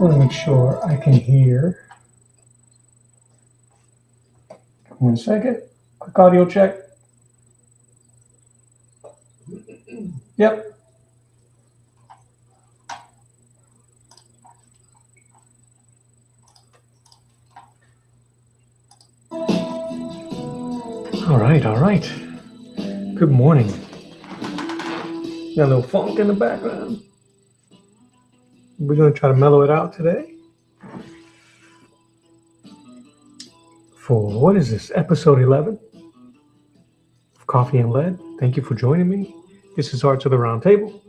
want to make sure I can hear. 1 second. Quick audio check. Yep. All right. Good morning. Got a little funk in the background. We're going to try to mellow it out today. For what is this? Episode 11 of Coffee and Lead. Thank you for joining me. This is Arts of the Round Table.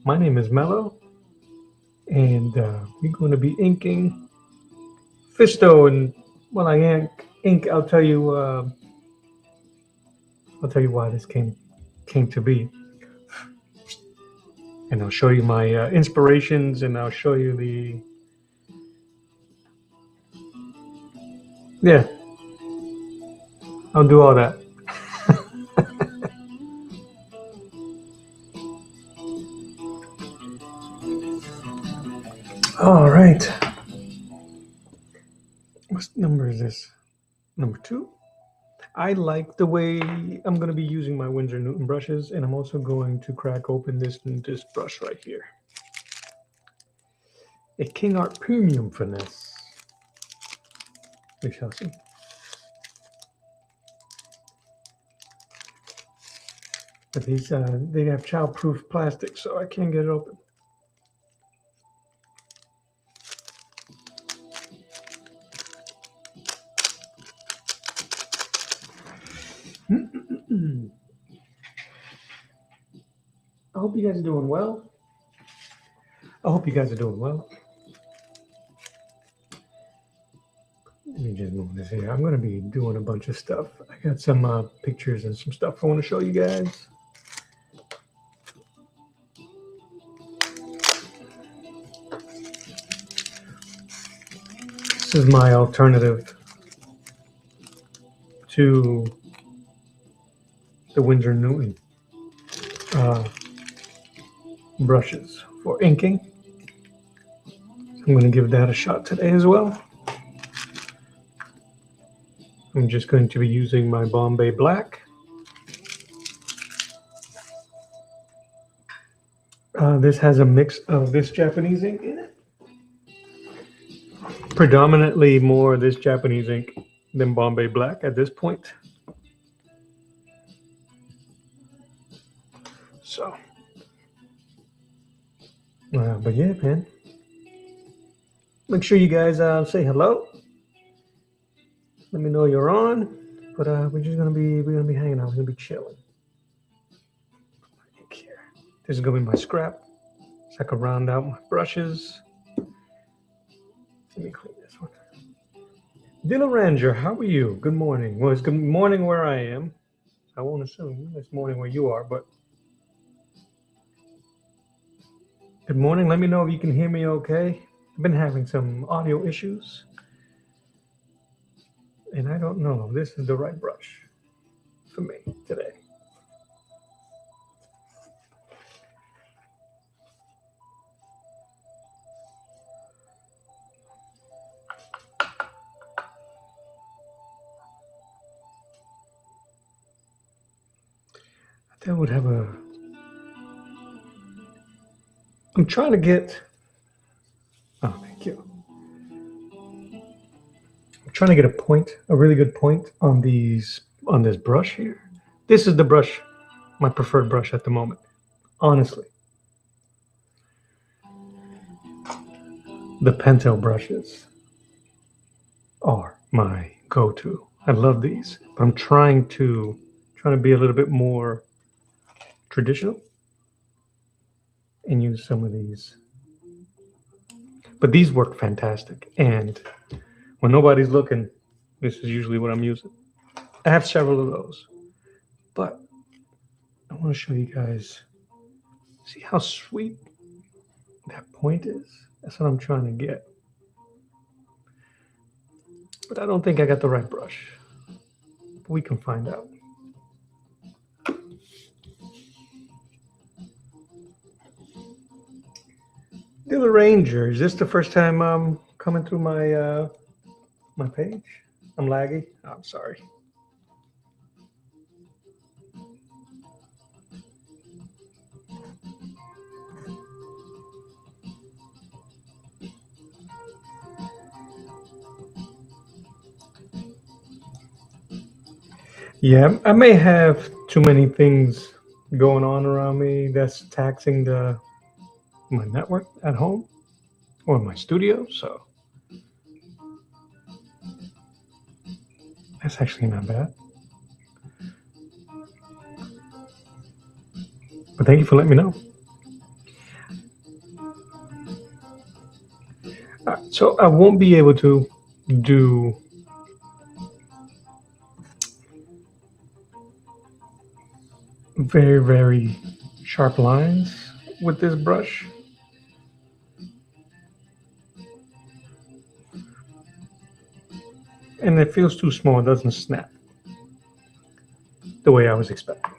My name is Mello, and we're going to be inking Fisto. And when I ink, I'll tell you why this came to be, and I'll show you my inspirations, and I'll show you I'll do all that. All right. What number is this? Number 2. I like the way I'm going to be using my Winsor Newton brushes, and I'm also going to crack open this brush right here. A King Art Premium Finesse. We shall see. But these, they have child-proof plastic, so I can't get it open. I hope you guys are doing well. Let me just move this here. I'm going to be doing a bunch of stuff. I got some pictures and some stuff I want to show you guys. This is my alternative to the Winsor Newton brushes for inking. I'm going to give that a shot today as well. I'm just going to be using my Bombay Black. This has a mix of this Japanese ink in it. Predominantly more this Japanese ink than Bombay Black at this point. So, but yeah, man. Make sure you guys say hello. Let me know you're on. But we're gonna be hanging out. We're gonna be chilling. Here. This is gonna be my scrap. So I can round out my brushes. Let me clean this one. Dilla Ranger, how are you? Good morning. Well, it's good morning where I am. I won't assume it's morning where you are, but good morning. Let me know if you can hear me okay. I've been having some audio issues, and I don't know if this is the right brush for me today. That would have a. I'm trying to get. Oh, thank you. I'm trying to get a really good point on this brush here. This is the brush, my preferred brush at the moment, honestly. The Pentel brushes are my go-to. I love these, but I'm trying to be a little bit more traditional and use some of these. But these work fantastic, and when nobody's looking, this is usually what I'm using. I have several of those, but I want to show you guys. See how sweet that point is? That's what I'm trying to get. But I don't think I got the right brush. But we can find out. Dilla Ranger, is this the first time I'm coming through my page? I'm laggy. I'm sorry. Yeah, I may have too many things going on around me that's taxing the my network at home or my studio, so that's actually not bad. But thank you for letting me know. So I won't be able to do very sharp lines with this brush, and it feels too small. It doesn't snap the way I was expecting.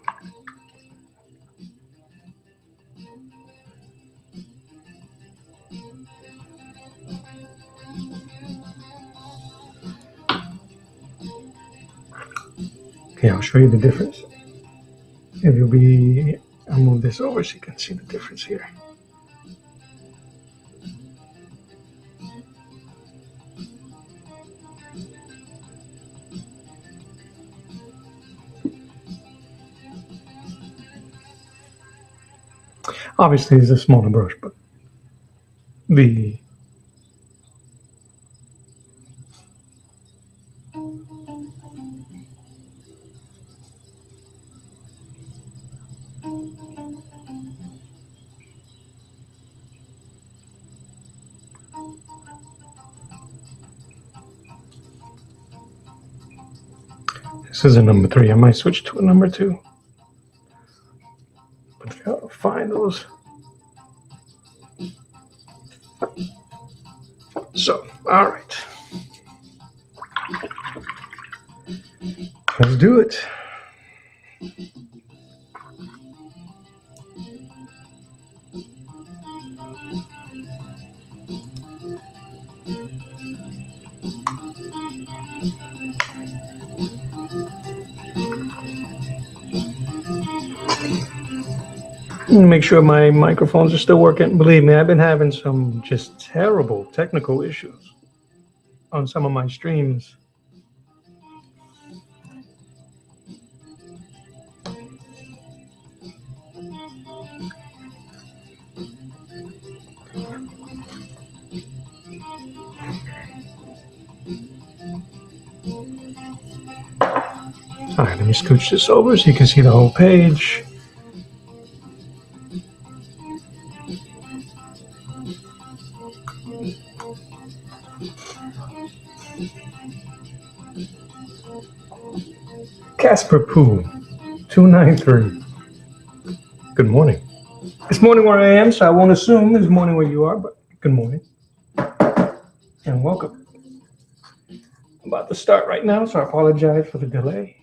Okay, I'll show you the difference. If you'll be, I'll move this over so you can see the difference here. Obviously, it's a smaller brush, but the this is a number 3. I might switch to a number 2, but I gotta find those. So, all right, let's do it. Make sure my microphones are still working. Believe me, I've been having some just terrible technical issues on some of my streams. All right, let me scooch this over so you can see the whole page. Casper Poo, 293. Good morning. It's morning where I am, so I won't assume it's morning where you are, but good morning and welcome. I'm about to start right now, so I apologize for the delay.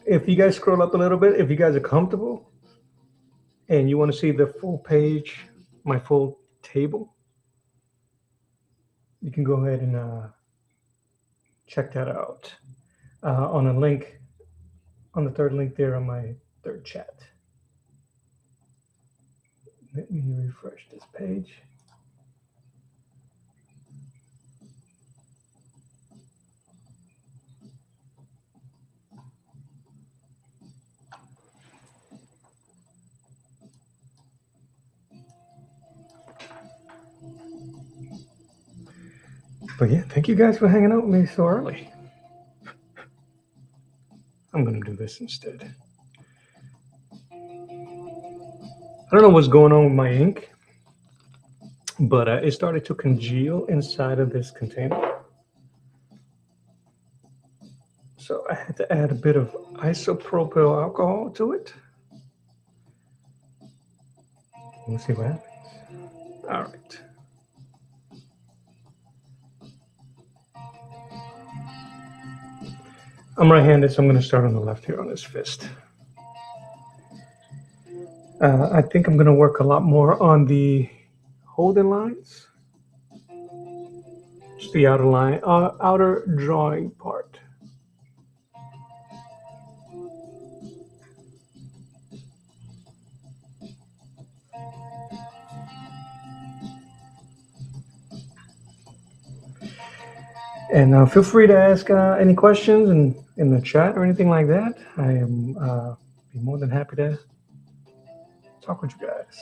If you guys scroll up a little bit, if you guys are comfortable and you want to see the full page, my full table, you can go ahead and check that out on a link, on the third link there on my third chat. Let me refresh this page. But yeah, thank you guys for hanging out with me so early. I'm gonna do this instead. I don't know what's going on with my ink, but it started to congeal inside of this container. So I had to add a bit of isopropyl alcohol to it. We'll see what happens. All right. I'm right-handed, so I'm going to start on the left here on this fist. I think I'm going to work a lot more on the holding lines, just the outer line, outer drawing part. And feel free to ask any questions in the chat or anything like that. I am be more than happy to talk with you guys.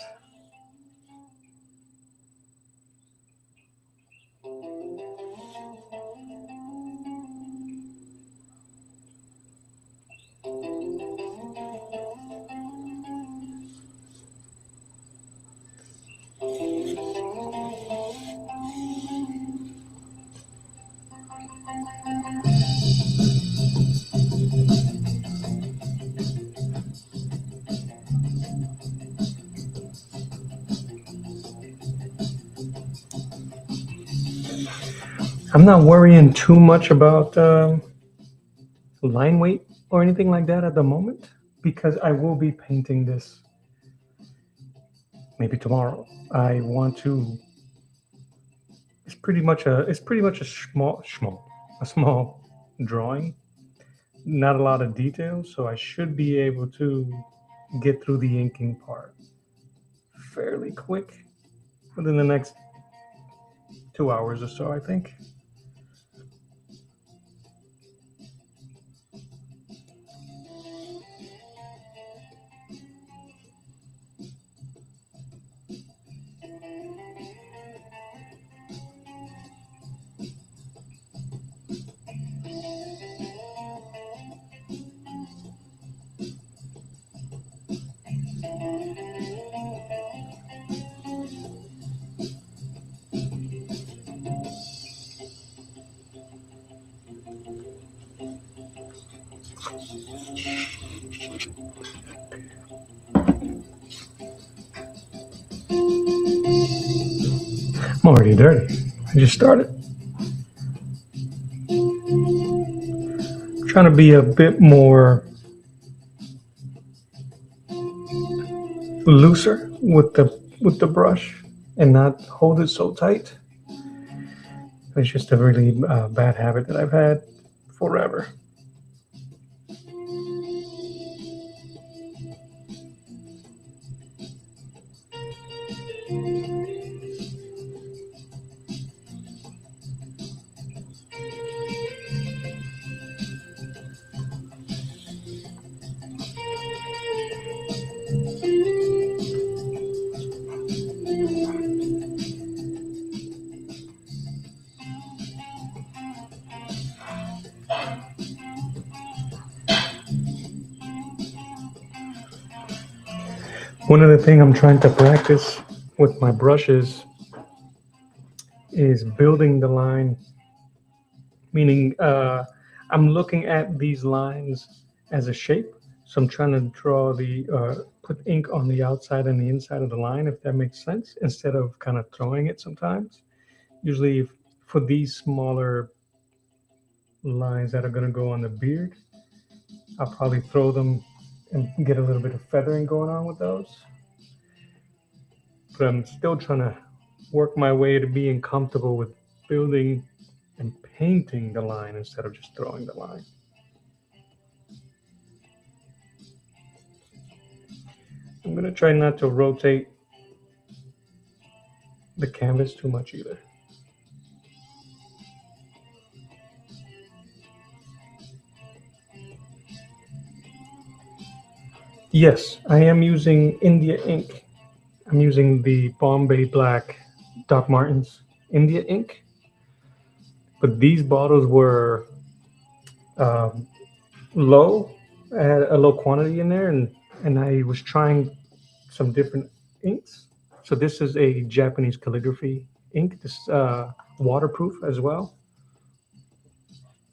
I'm not worrying too much about line weight or anything like that at the moment because I will be painting this maybe tomorrow. I want to. It's pretty much a small drawing. Not a lot of details, so I should be able to get through the inking part fairly quick within the next 2 hours or so, I think. I'm already dirty. I just started. Trying to be a bit more looser with the brush and not hold it so tight. It's just a really bad habit that I've had forever. One of the things I'm trying to practice with my brushes is building the line, meaning I'm looking at these lines as a shape. So I'm trying to draw put ink on the outside and the inside of the line, if that makes sense, instead of kind of throwing it sometimes. Usually for these smaller lines that are going to go on the beard, I'll probably throw them and get a little bit of feathering going on with those. But I'm still trying to work my way to being comfortable with building and painting the line instead of just throwing the line. I'm going to try not to rotate the canvas too much either. Yes, I am using India ink. I'm using the Bombay Black Doc Martens India ink. But these bottles were low. I had a low quantity in there, and I was trying some different inks. So this is a Japanese calligraphy ink. This is waterproof as well.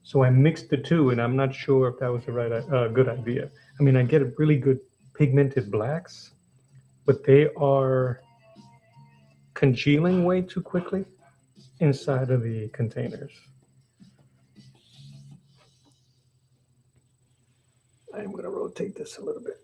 So I mixed the two, and I'm not sure if that was the right good idea. I mean, I get really good pigmented blacks, but they are congealing way too quickly inside of the containers. I'm going to rotate this a little bit.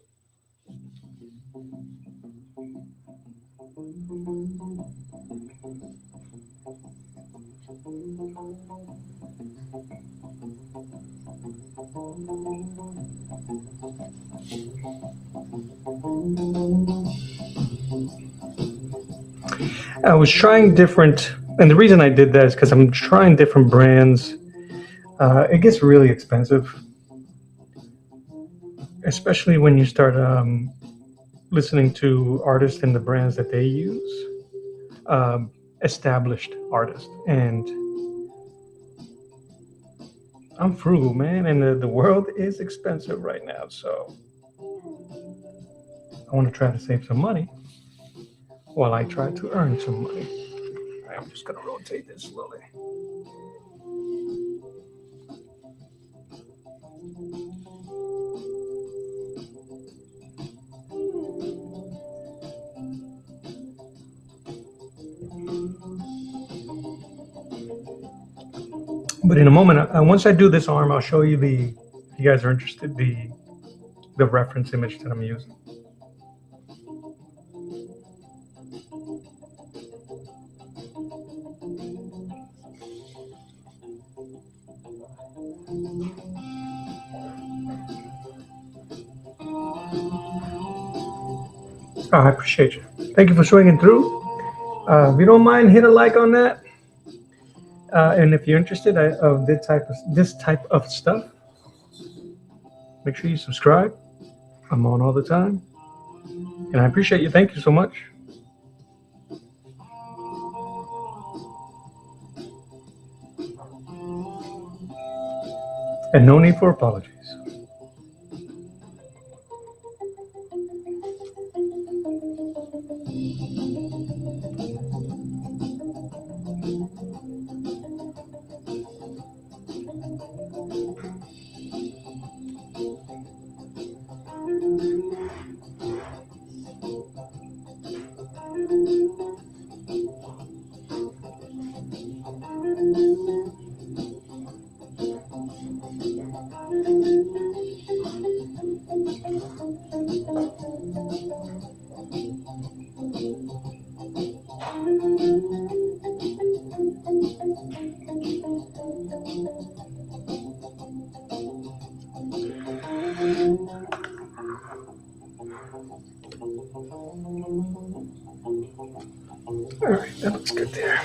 I was trying different, and the reason I did that is because I'm trying different brands. It gets really expensive, especially when you start listening to artists and the brands that they use, established artists. And I'm frugal, man, and the world is expensive right now. So I want to try to save some money while I try to earn some money. I'm just going to rotate this slowly. But in a moment, once I do this arm, I'll show you if you guys are interested, the reference image that I'm using. Oh, I appreciate you. Thank you for swinging through. If you don't mind, hit a like on that. And if you're interested of this type of stuff, make sure you subscribe. I'm on all the time, and I appreciate you. Thank you so much. And no need for apologies. All right, that looks good there.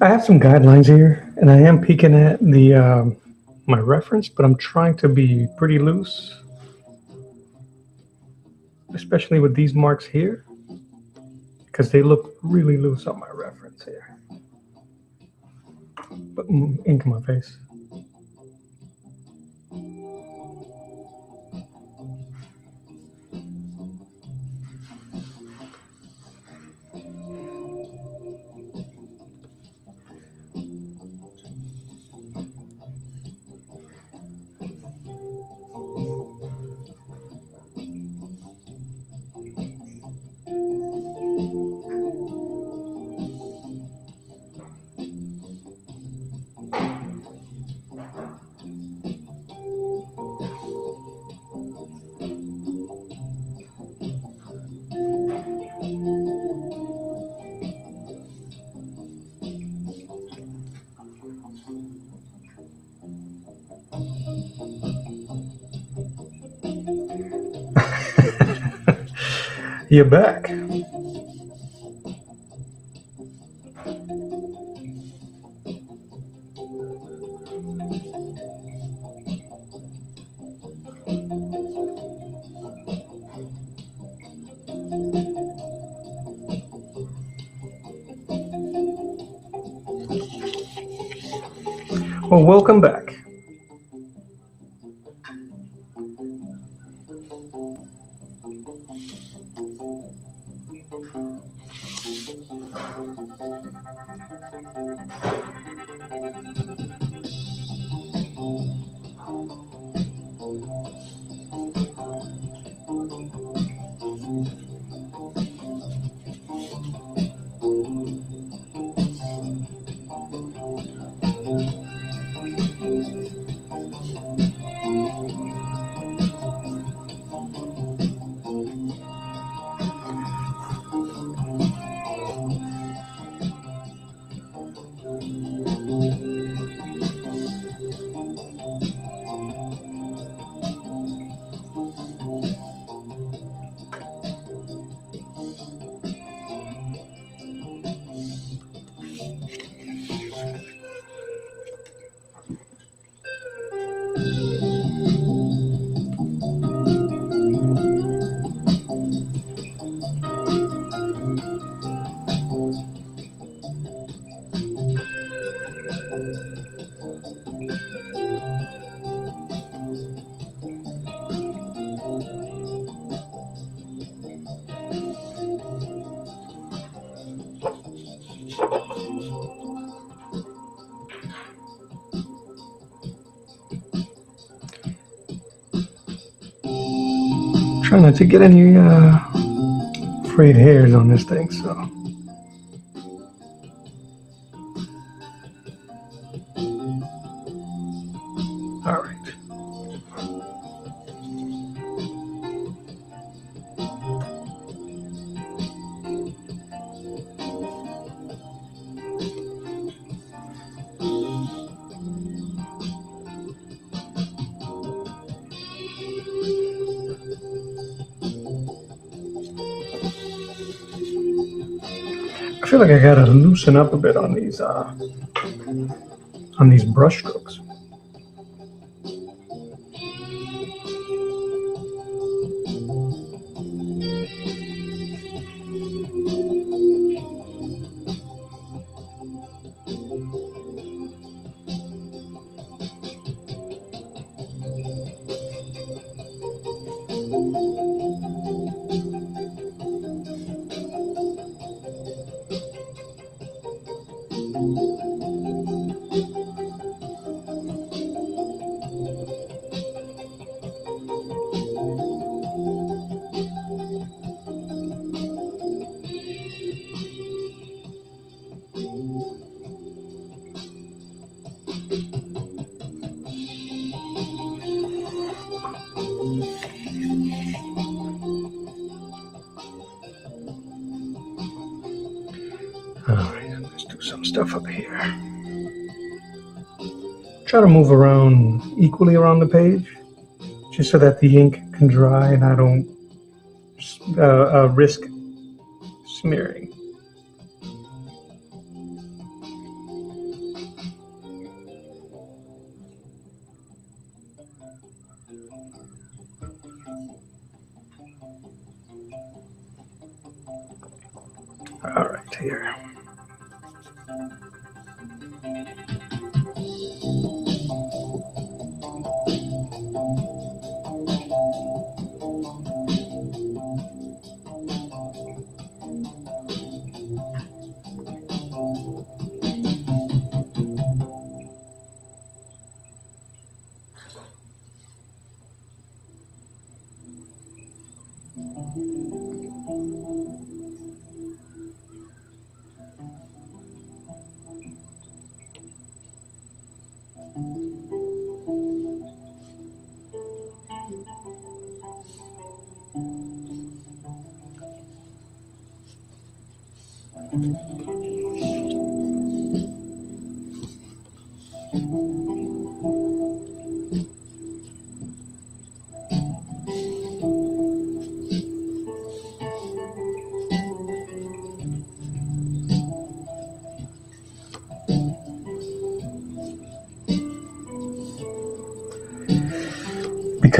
I have some guidelines here, and I am peeking at the my reference, but I'm trying to be pretty loose, especially with these marks here, because they look really loose on my reference here. But ink in my face. You're back. Well, welcome back. Trying not to get any frayed hairs on this thing, so. All right. I feel like I gotta loosen up a bit on these brush strokes. All right, let's do some stuff up here. Try to move around equally around the page, just so that the ink can dry and I don't risk smearing. All right, here.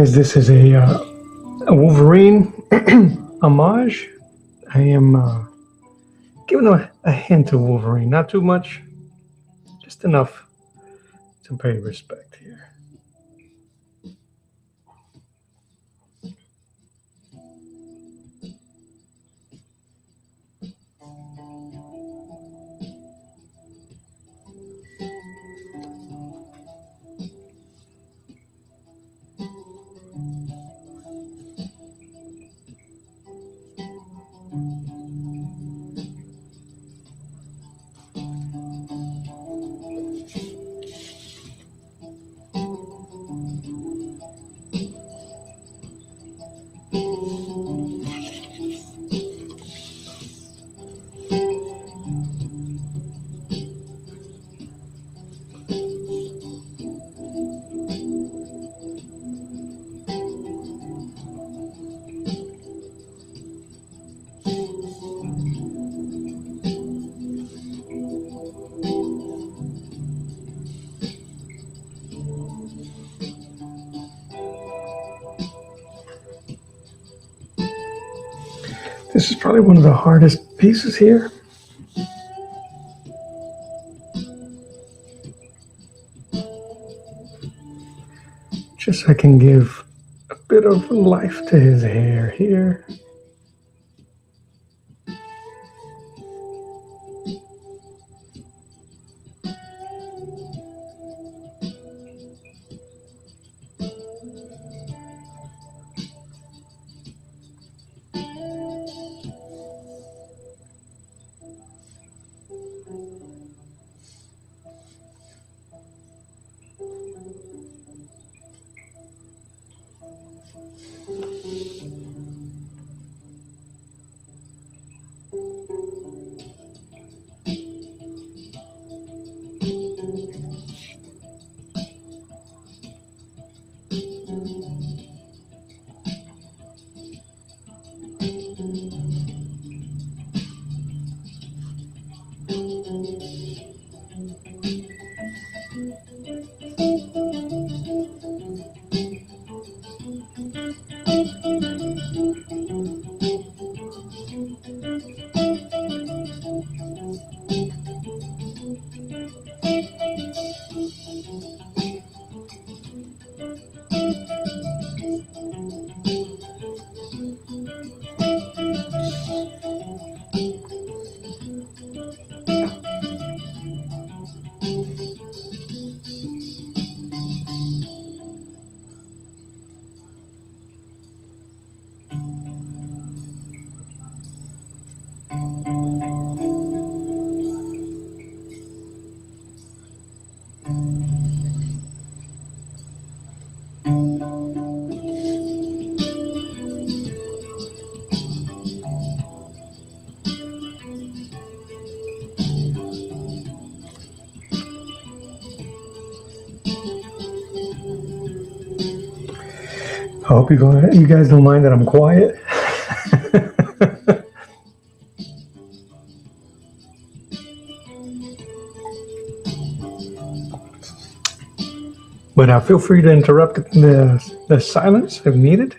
because this is a Wolverine homage, I am giving a hint of Wolverine. Not too much, just enough to pay respect here. This is probably one of the hardest pieces here. Just so I can give a bit of life to his hair here. I hope you guys don't mind that I'm quiet. But feel free to interrupt the silence if needed.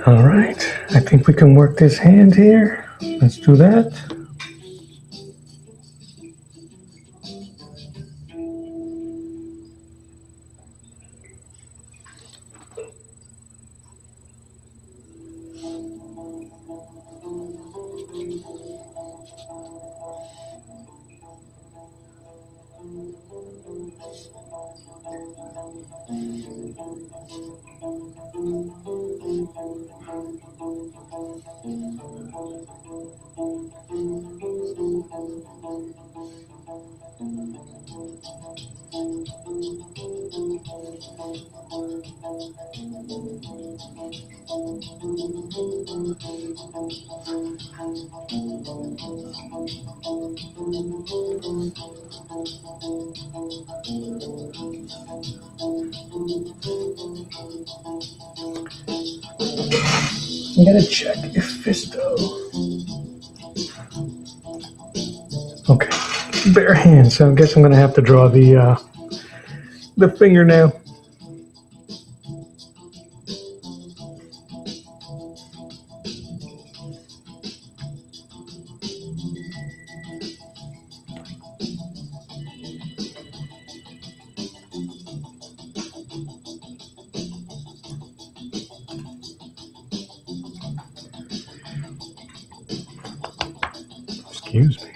All right, I think we can work this hand here. Let's do that. I gotta check if Fisto. Okay, bare hand. So I guess I'm gonna have to draw the fingernail. Excuse me.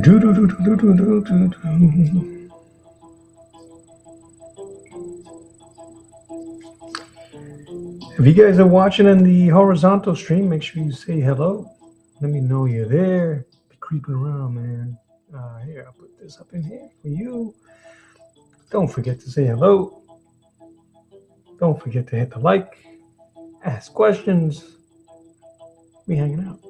Do do do do do do do do. If you guys are watching in the horizontal stream, make sure you say hello. Let me know you're there. Be creeping around, man. Here, I'll put this up in here for you. Don't forget to say hello. Don't forget to hit the like. Ask questions. We hanging out.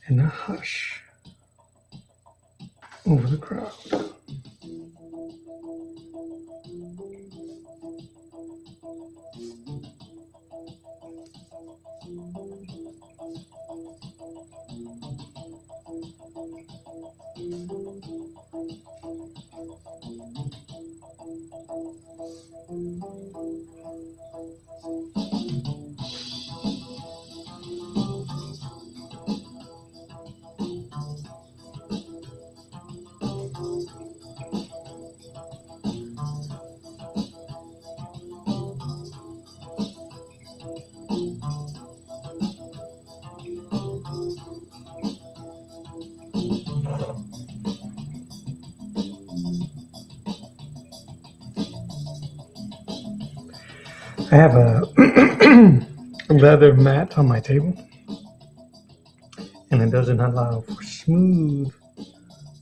And a hush over the crowd. I have a leather mat on my table, and it doesn't allow for smooth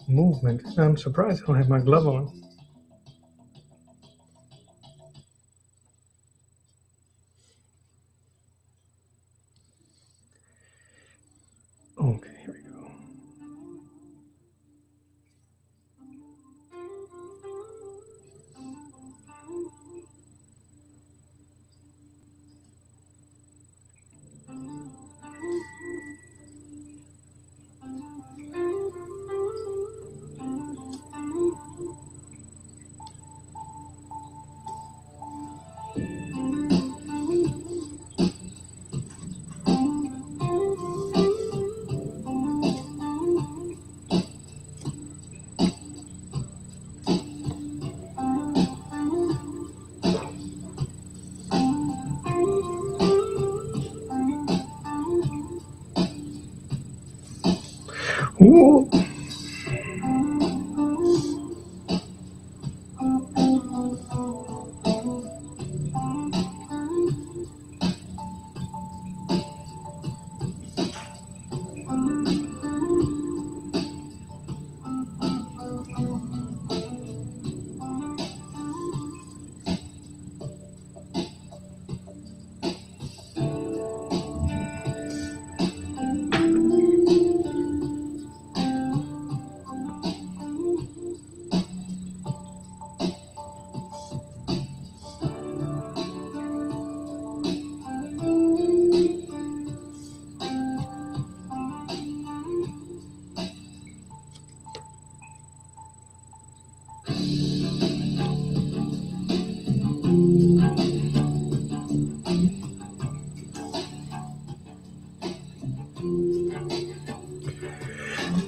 movement. I'm surprised I don't have my glove on. Ooh.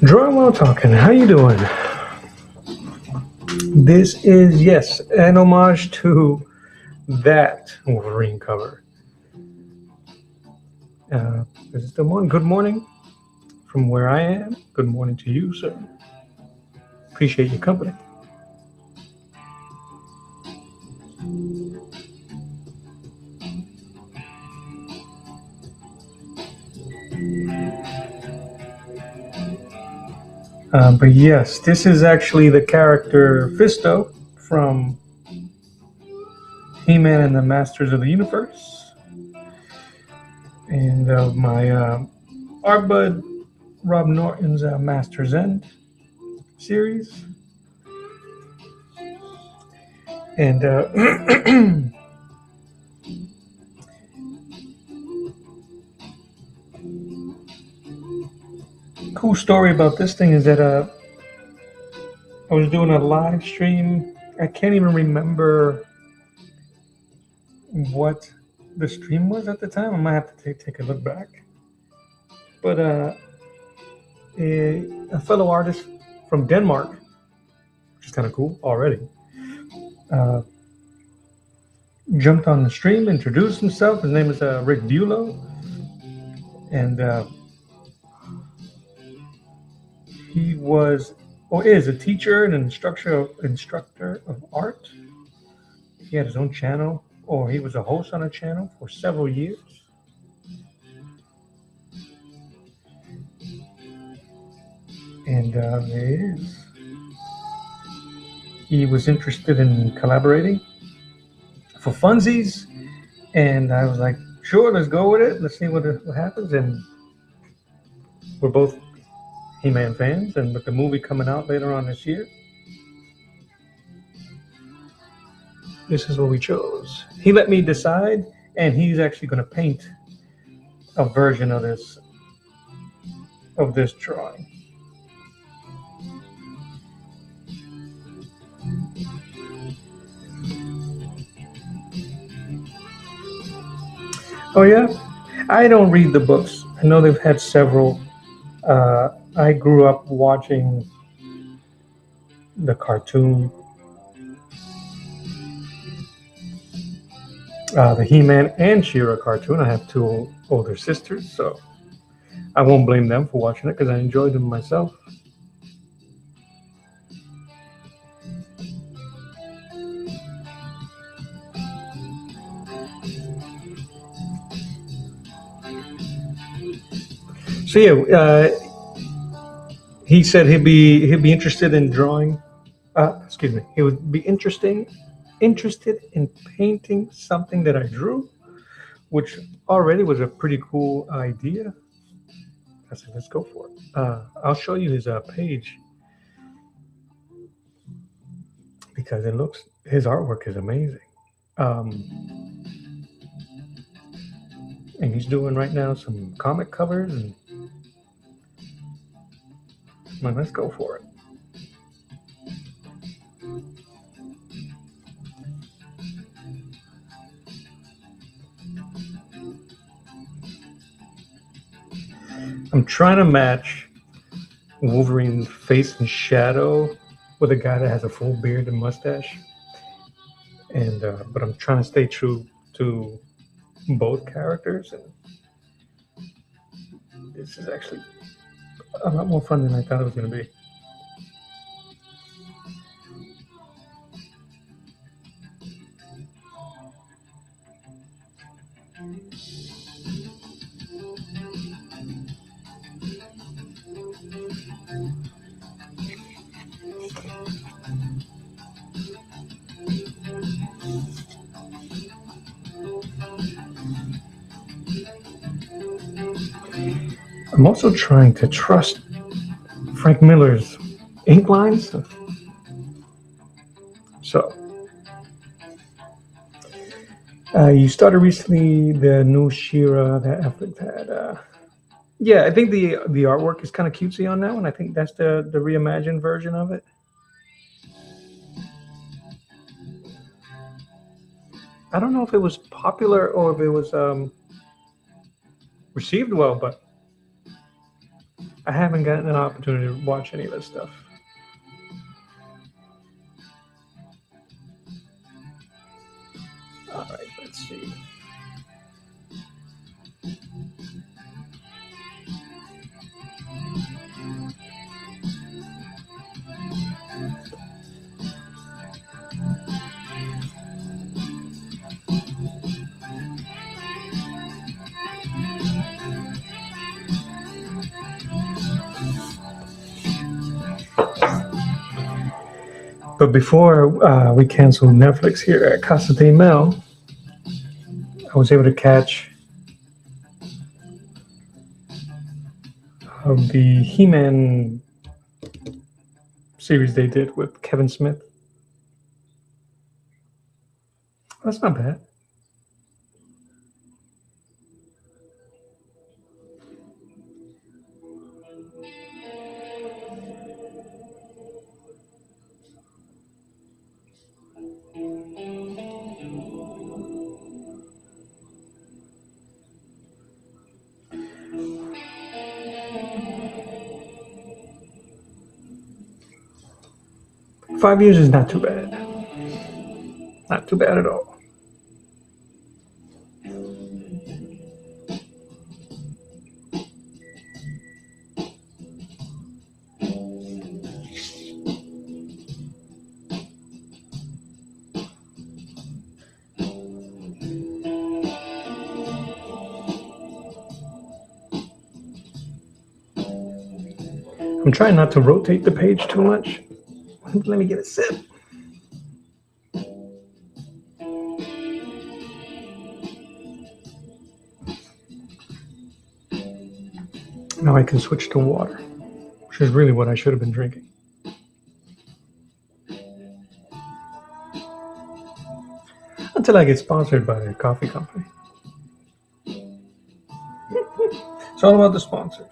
Drawing while talking. How you doing? This is, yes, an homage to that Wolverine cover. This is the morning. Good morning from where I am. Good morning to you, sir. Appreciate your company. But yes, this is actually the character Fisto from He-Man and the Masters of the Universe, and my art bud Rob Norton's Master's End series, and cool story about this thing is that I was doing a live stream. I can't even remember what the stream was at the time. I might have to take a look back. But a fellow artist from Denmark, which is kind of cool already, jumped on the stream, introduced himself. His name is Rick Bulow, and he was or is a teacher and an instructor of art. He had his own channel, or he was a host on a channel for several years. And he was interested in collaborating for funsies, and I was like, sure, let's go with it. Let's see what happens. And we're both He-Man fans, and with the movie coming out later on this year, this is what we chose. He let me decide, and he's actually going to paint a version of this drawing. Oh yeah, I don't read the books. I know they've had several. I grew up watching the cartoon, the He-Man and She-Ra cartoon. I have two older sisters, so I won't blame them for watching it because I enjoyed them myself. So yeah, he said he'd be interested in drawing. Excuse me. He would be interested in painting something that I drew, which already was a pretty cool idea. I said, let's go for it. I'll show you his page because his artwork is amazing. And he's doing right now some comic covers, and well, let's go for it. I'm trying to match Wolverine's face and shadow with a guy that has a full beard and mustache, and but I'm trying to stay true to both characters. And this is actually a lot more fun than I thought it was going to be. I'm also trying to trust Frank Miller's ink lines. So, you started recently the new Shira that Affleck had. Yeah, I think the artwork is kind of cutesy on that one. I think that's the reimagined version of it. I don't know if it was popular or if it was received well, but I haven't gotten an opportunity to watch any of this stuff. All right, let's see. But before we canceled Netflix here at Casa de Mel, I was able to catch the He-Man series they did with Kevin Smith. That's not bad. Five years is not too bad. Not too bad at all. I'm trying not to rotate the page too much. Let me get a sip. Now I can switch to water, which is really what I should have been drinking. Until I get sponsored by a coffee company. It's all about the sponsors.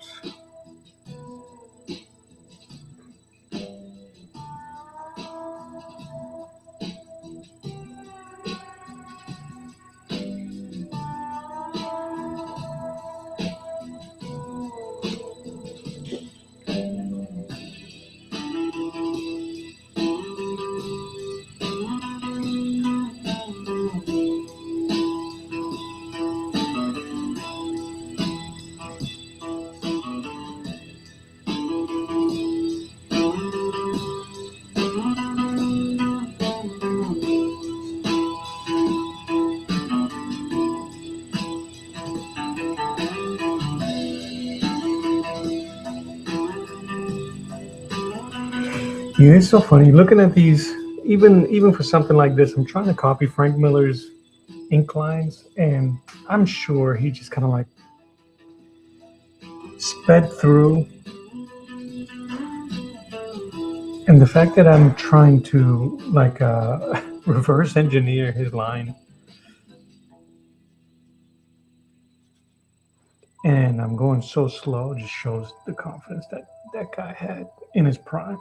Yeah, it's so funny looking at these. Even for something like this, I'm trying to copy Frank Miller's ink lines, and I'm sure he just kind of like sped through. And the fact that I'm trying to like reverse engineer his line, and I'm going so slow, just shows the confidence that that guy had in his prime.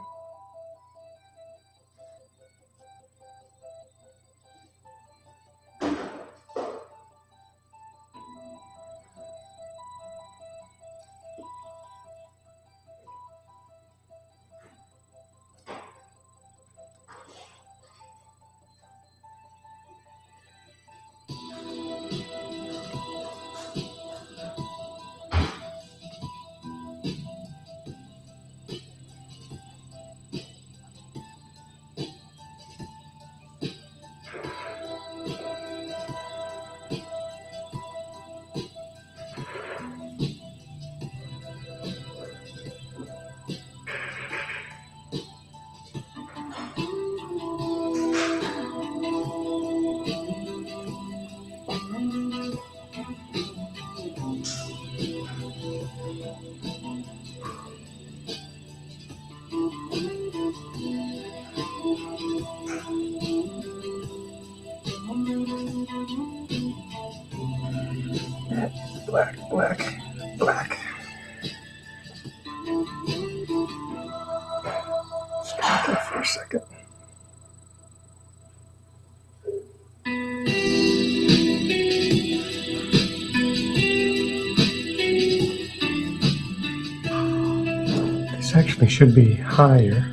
should be higher.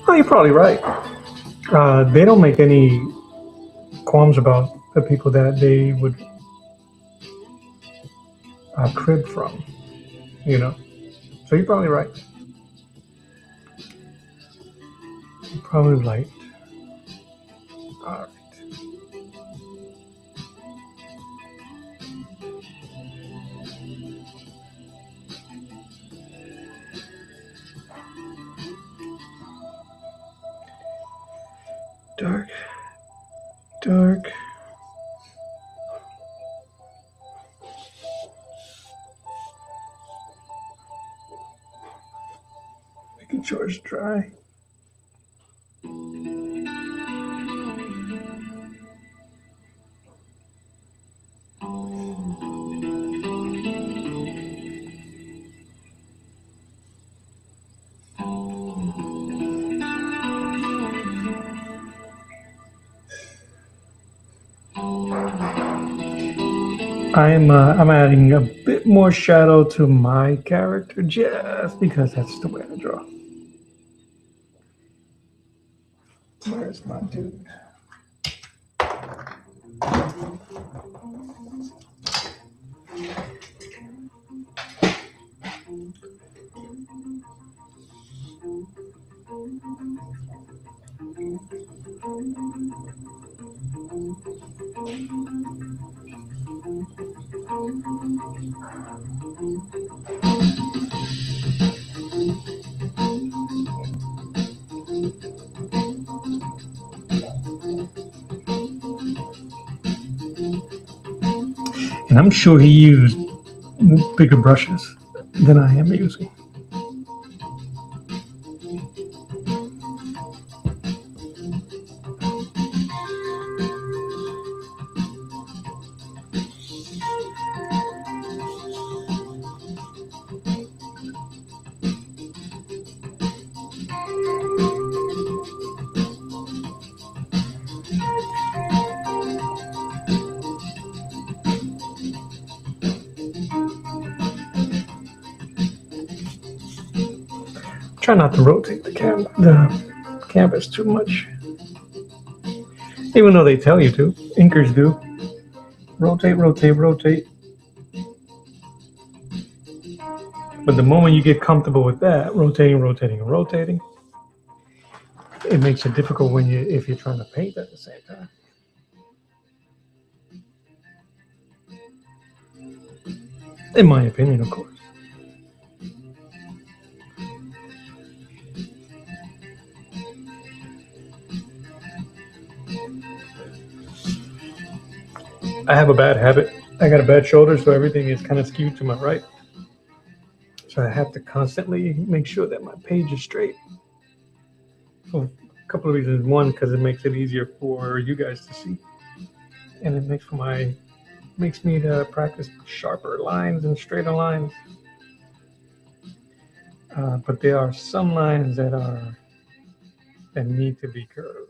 Oh, you're probably right. They don't make any qualms about the people that they would crib from, you know. So you're probably right. You're probably right. All right. Dark, dark. Making sure it's dry. I'm adding a bit more shadow to my character just because that's the way I draw. Where's my dude? And I'm sure he used bigger brushes than I am using. Try not to rotate the canvas too much. Even though they tell you to, inkers do. Rotate, rotate, rotate. But the moment you get comfortable with that, rotating, rotating, and rotating, it makes it difficult if you're trying to paint at the same time. In my opinion, of course. I have a bad habit. I got a bad shoulder, so everything is kind of skewed to my right. So I have to constantly make sure that my page is straight. For a couple of reasons. One, because it makes it easier for you guys to see. And it makes me to practice sharper lines and straighter lines. But there are some lines that need to be curved.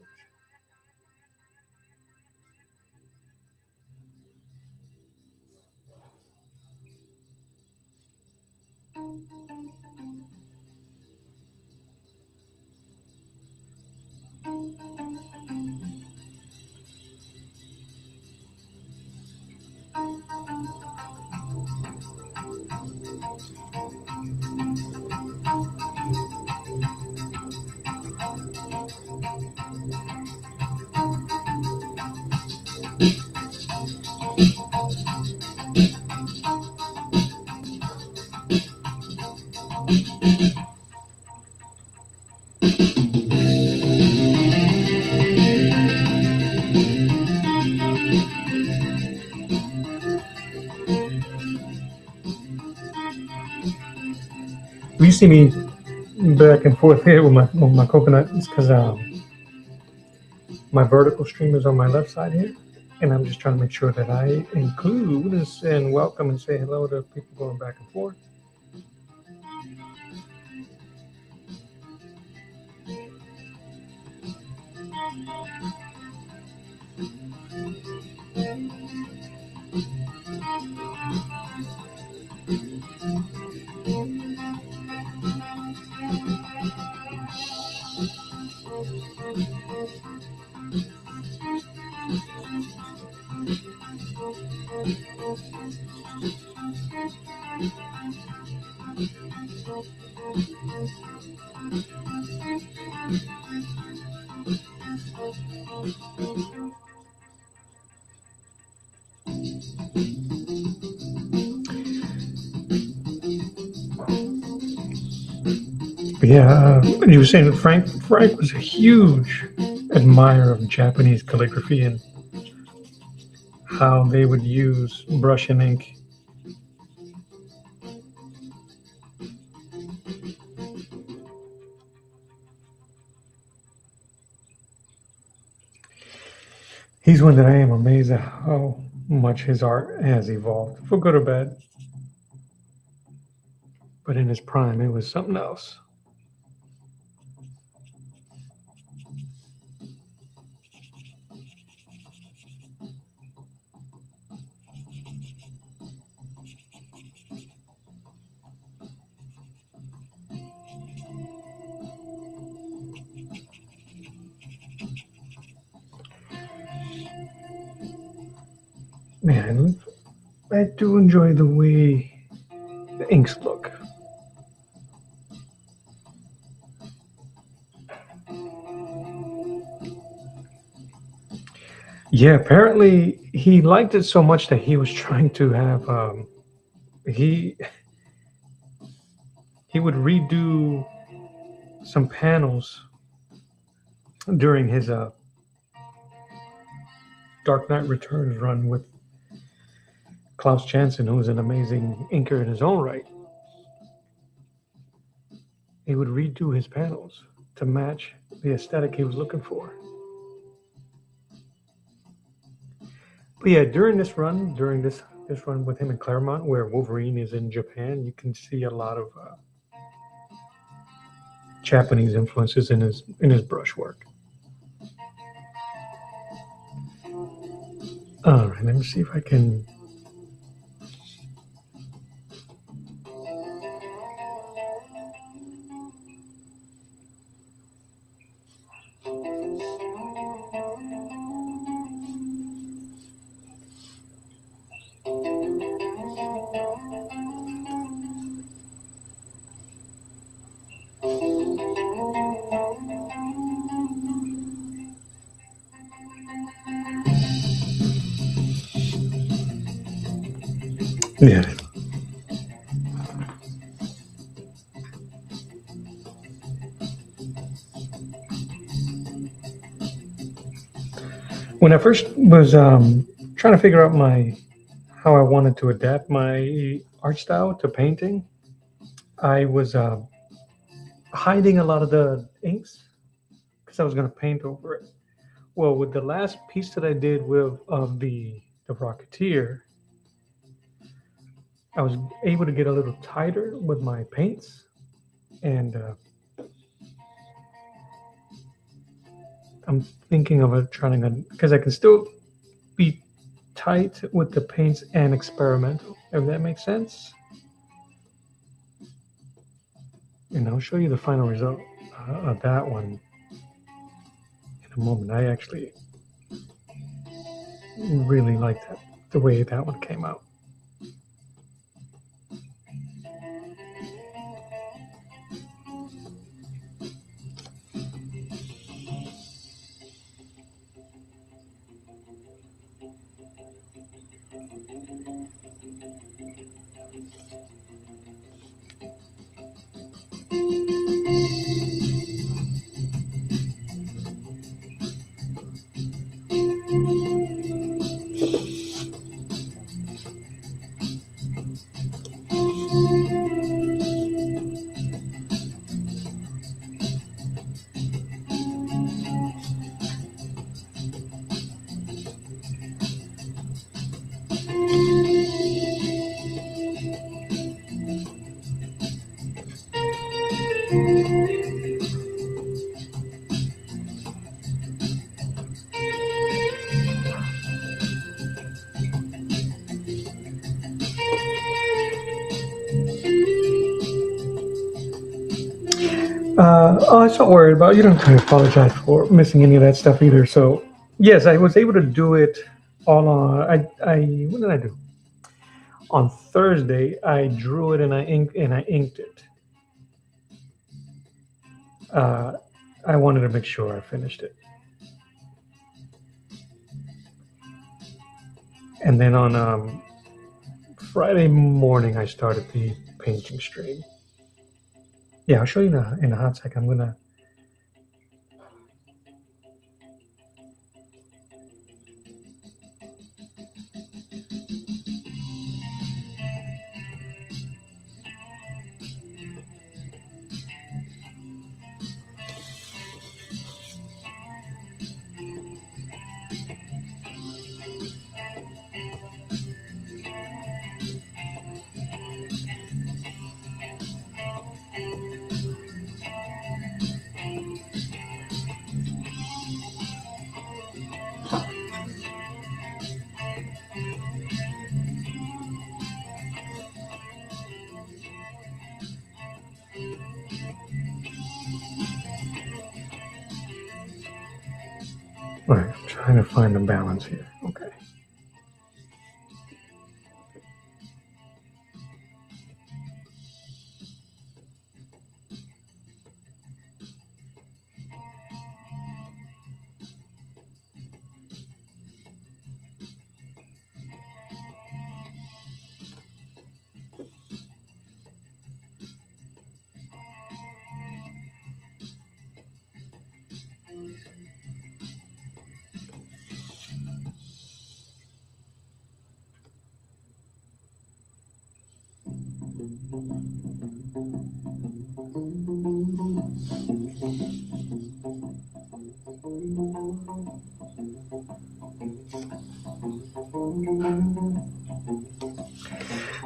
You see me back and forth here with my coconut. It's because my vertical stream is on my left side here, and I'm just trying to make sure that I include and welcome and say hello to people going back and forth. But yeah, you were saying that Frank was a huge admirer of Japanese calligraphy and how they would use brush and ink. He's one that I am amazed at how much his art has evolved, for good or bad. But in his prime, it was something else. Man, I do enjoy the way the inks look. Yeah, apparently he liked it so much that he was trying to have he he would redo some panels during his Dark Knight Returns run with Klaus Janson, who was an amazing inker in his own right. He would redo his panels to match the aesthetic he was looking for. But yeah, during this run with him in Claremont, where Wolverine is in Japan, you can see a lot of Japanese influences in his brushwork. All right, let me see if I can. Yeah. When I first was trying to figure out how I wanted to adapt my art style to painting, I was hiding a lot of the inks because I was going to paint over it. Well, with the last piece that I did with of the Rocketeer, I was able to get a little tighter with my paints, and I'm thinking of trying to, because I can still be tight with the paints and experimental, if that makes sense. And I'll show you the final result of that one in a moment. I actually really liked the way that one came out. Oh, it's not worried about. You don't have to apologize for missing any of that stuff either. So, yes, I was able to do it all on. What did I do? On Thursday, I drew it and I inked it. Uh, I wanted to make sure I finished it, and then on Friday morning, I started the painting stream. Yeah, I'll show you in a hot second. I'm gonna. All right, I'm trying to find the balance here. Okay.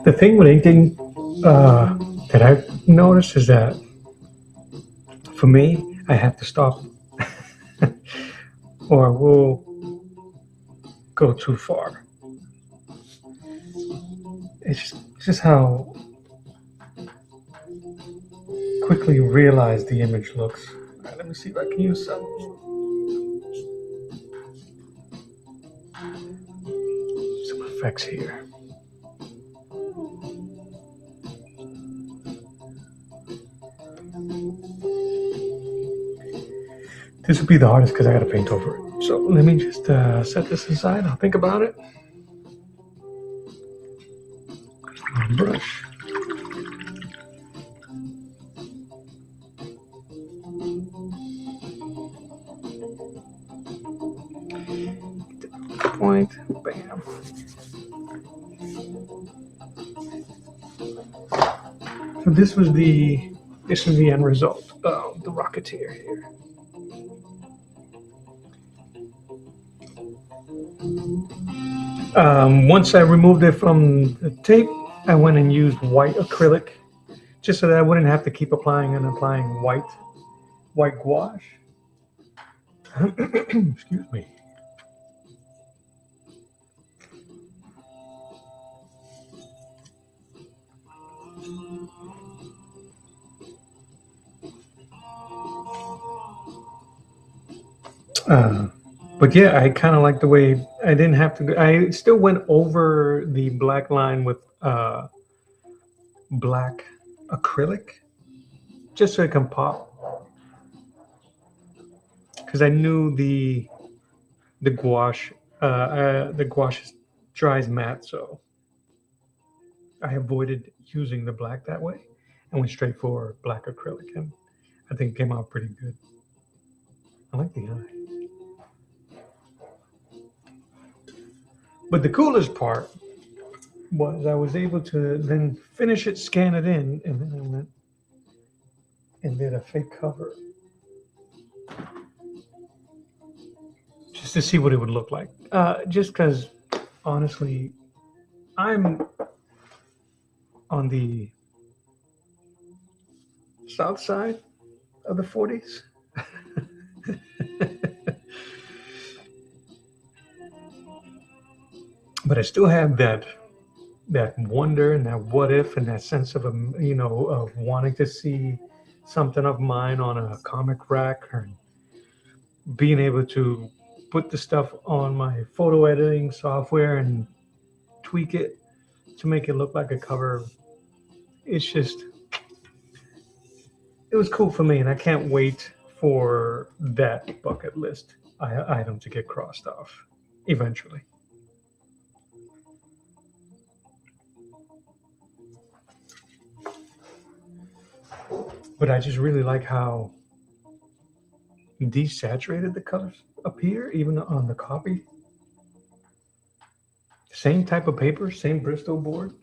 The thing with inking that I've noticed is that for me, I have to stop or we'll go too far. It's just how quickly you realize the image looks. All right, let me see if I can use some effects here. This would be the hardest because I got to paint over it. So let me just set this aside. I'll think about it. Brush. Point. Bam. So this was the end result of the Rocketeer here. Once I removed it from the tape, I went and used white acrylic, just so that I wouldn't have to keep applying white gouache. Excuse me. But yeah, I kind of like the way I didn't have to. I still went over the black line with black acrylic, just so it can pop, because I knew the gouache dries matte, so I avoided using the black that way and went straight for black acrylic, and I think it came out pretty good. I like the eye. But the coolest part was I was able to then finish it, scan it in, and then I went and did a fake cover just to see what it would look like. Just because, honestly, I'm on the south side of the 40s. But I still have that wonder and that what if and that sense of of wanting to see something of mine on a comic rack, or being able to put the stuff on my photo editing software and tweak it to make it look like a cover. It's just, it was cool for me, and I can't wait for that bucket list item to get crossed off eventually. But I just really like how desaturated the colors appear, even on the copy. Same type of paper, same Bristol board.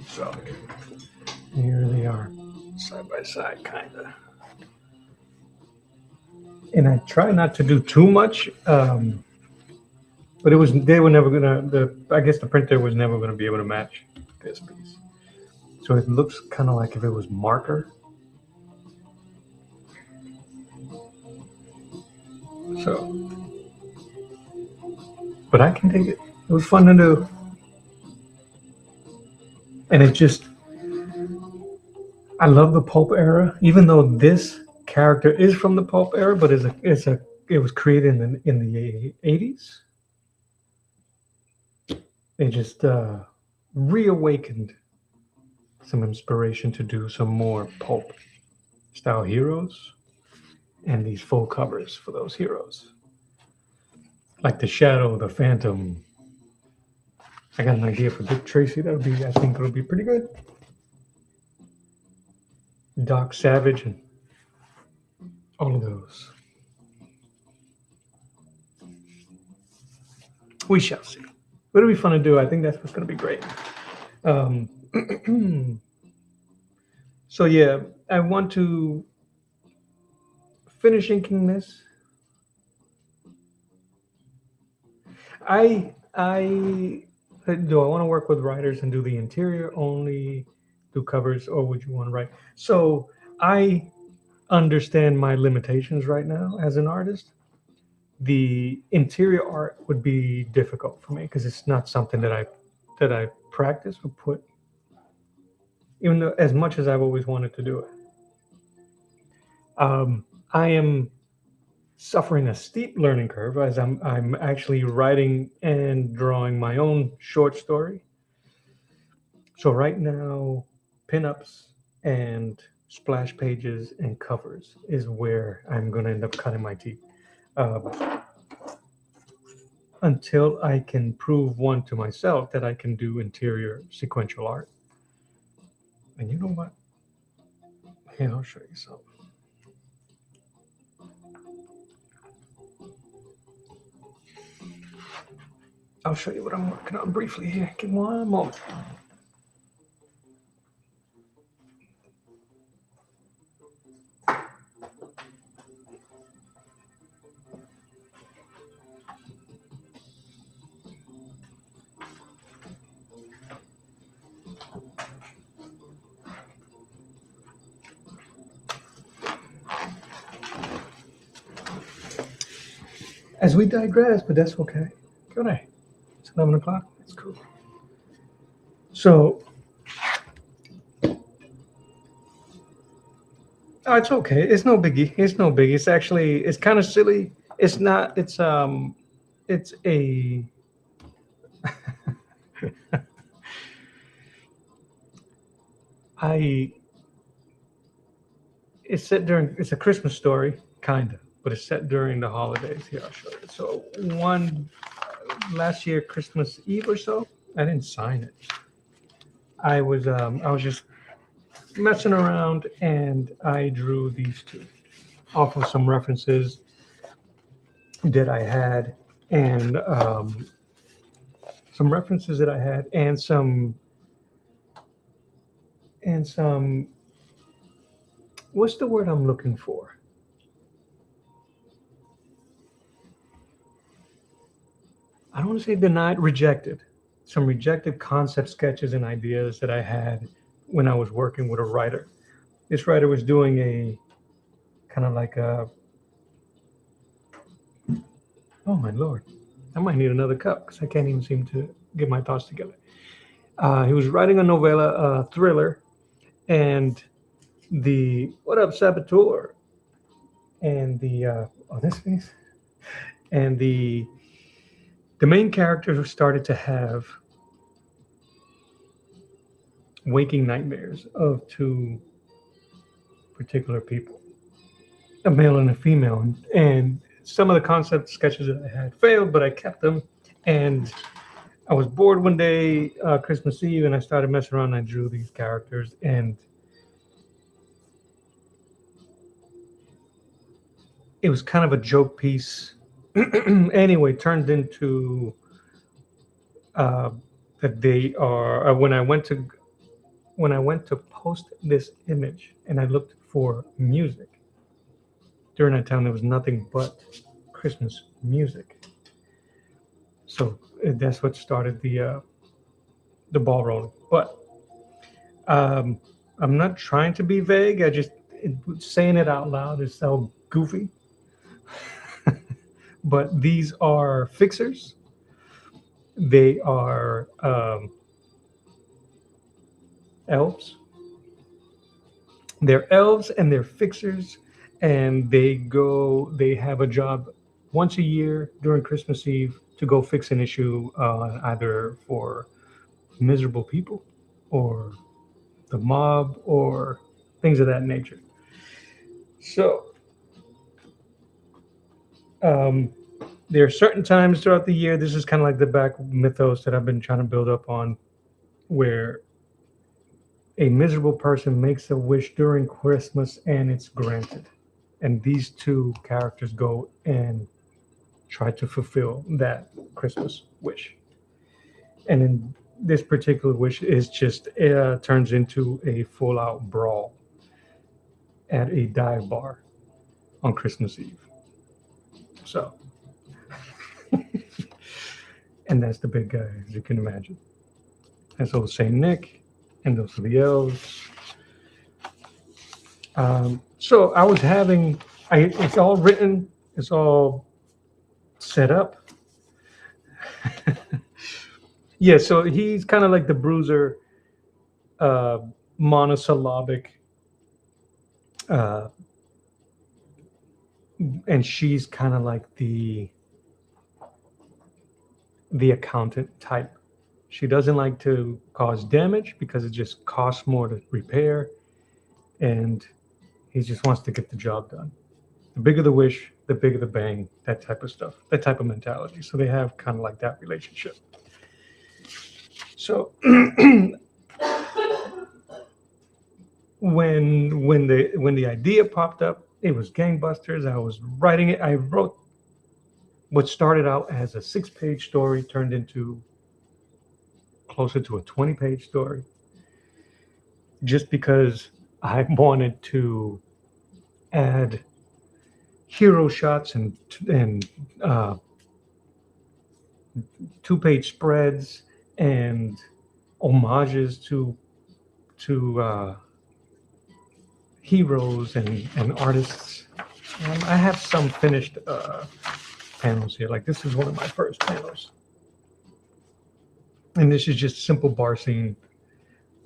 So here they are, side by side, kind of. And I try not to do too much, but they were never gonna. I guess the printer was never gonna be able to match this piece. So it looks kind of like if it was marker. So, but I can take it. It was fun to do, and it just. I love the pulp era, even though this character is from the pulp era, but it was created in the 80s. They just reawakened some inspiration to do some more pulp style heroes and these full covers for those heroes. Like the Shadow, the Phantom. I got an idea for Dick Tracy. I think it'll be pretty good. Doc Savage and all of those. We shall see. It'll be fun to do. I think that's what's going to be great. So yeah, I want to finish inking this. Do I want to work with writers and do the interior only, do covers, or would you want to write? So I understand my limitations right now as an artist. The interior art would be difficult for me because it's not something that I practice or put, even though as much as I've always wanted to do it. I am suffering a steep learning curve as I'm actually writing and drawing my own short story. So right now, pinups and splash pages and covers is where I'm going to end up cutting my teeth. Until I can prove one to myself that I can do interior sequential art. And you know what? Here, I'll show you something. I'll show you what I'm working on briefly here. Give me one moment. As we digress, but that's okay. Good night. It's 11 o'clock. It's cool. So, oh, it's okay. It's no biggie. It's no biggie. It's actually, it's kind of silly. It's not, it's a, it's a Christmas story, kind of, but it's set during the holidays. Here, I'll show you. So last year, Christmas Eve or so, I didn't sign it. I was just messing around and I drew these two off of some references that I had, and some references that I had, and some what's the word I'm looking for? I don't want to say denied, rejected. Some rejected concept sketches and ideas that I had when I was working with a writer. This writer was doing a kind of like a, oh my Lord, I might need another cup because I can't even seem to get my thoughts together. He was writing a novella, a thriller, and the what up Saboteur and the oh this face and the main characters started to have waking nightmares of two particular people, a male and a female, and some of the concept sketches that I had failed, but I kept them. And I was bored one day, Christmas Eve, and I started messing around. And I drew these characters, and it was kind of a joke piece. Anyway, turned into uh, that they are. When I went to post this image, and I looked for music during that time, there was nothing but Christmas music. So that's what started the ball rolling. But um, I'm not trying to be vague. Saying it out loud is so goofy. But these are fixers. They are elves. They're elves and they're fixers, and they have a job once a year during Christmas Eve to go fix an issue, either for miserable people or the mob or things of that nature. So um, there are certain times throughout the year. This is kind of like the back mythos that I've been trying to build up on, where a miserable person makes a wish during Christmas and it's granted. And these two characters go and try to fulfill that Christmas wish. And in this particular wish is just turns into a full out brawl at a dive bar on Christmas Eve. So, and that's the big guy, as you can imagine. That's old Saint Nick, and those are the elves. So I was having, it's all written, it's all set up. Yeah, so he's kind of like the bruiser, uh, monosyllabic, uh, and she's kind of like the accountant type. She doesn't like to cause damage because it just costs more to repair, and he just wants to get the job done. The bigger the wish, the bigger the bang, that type of stuff, that type of mentality. So they have kind of like that relationship. So when the idea popped up, it was gangbusters. I was writing it. I wrote what started out as a 6-page story turned into closer to a 20-page story, just because I wanted to add hero shots and 2-page spreads and homages to heroes and artists. I have some finished panels here. Like this is one of my first panels, and this is just simple bar scene,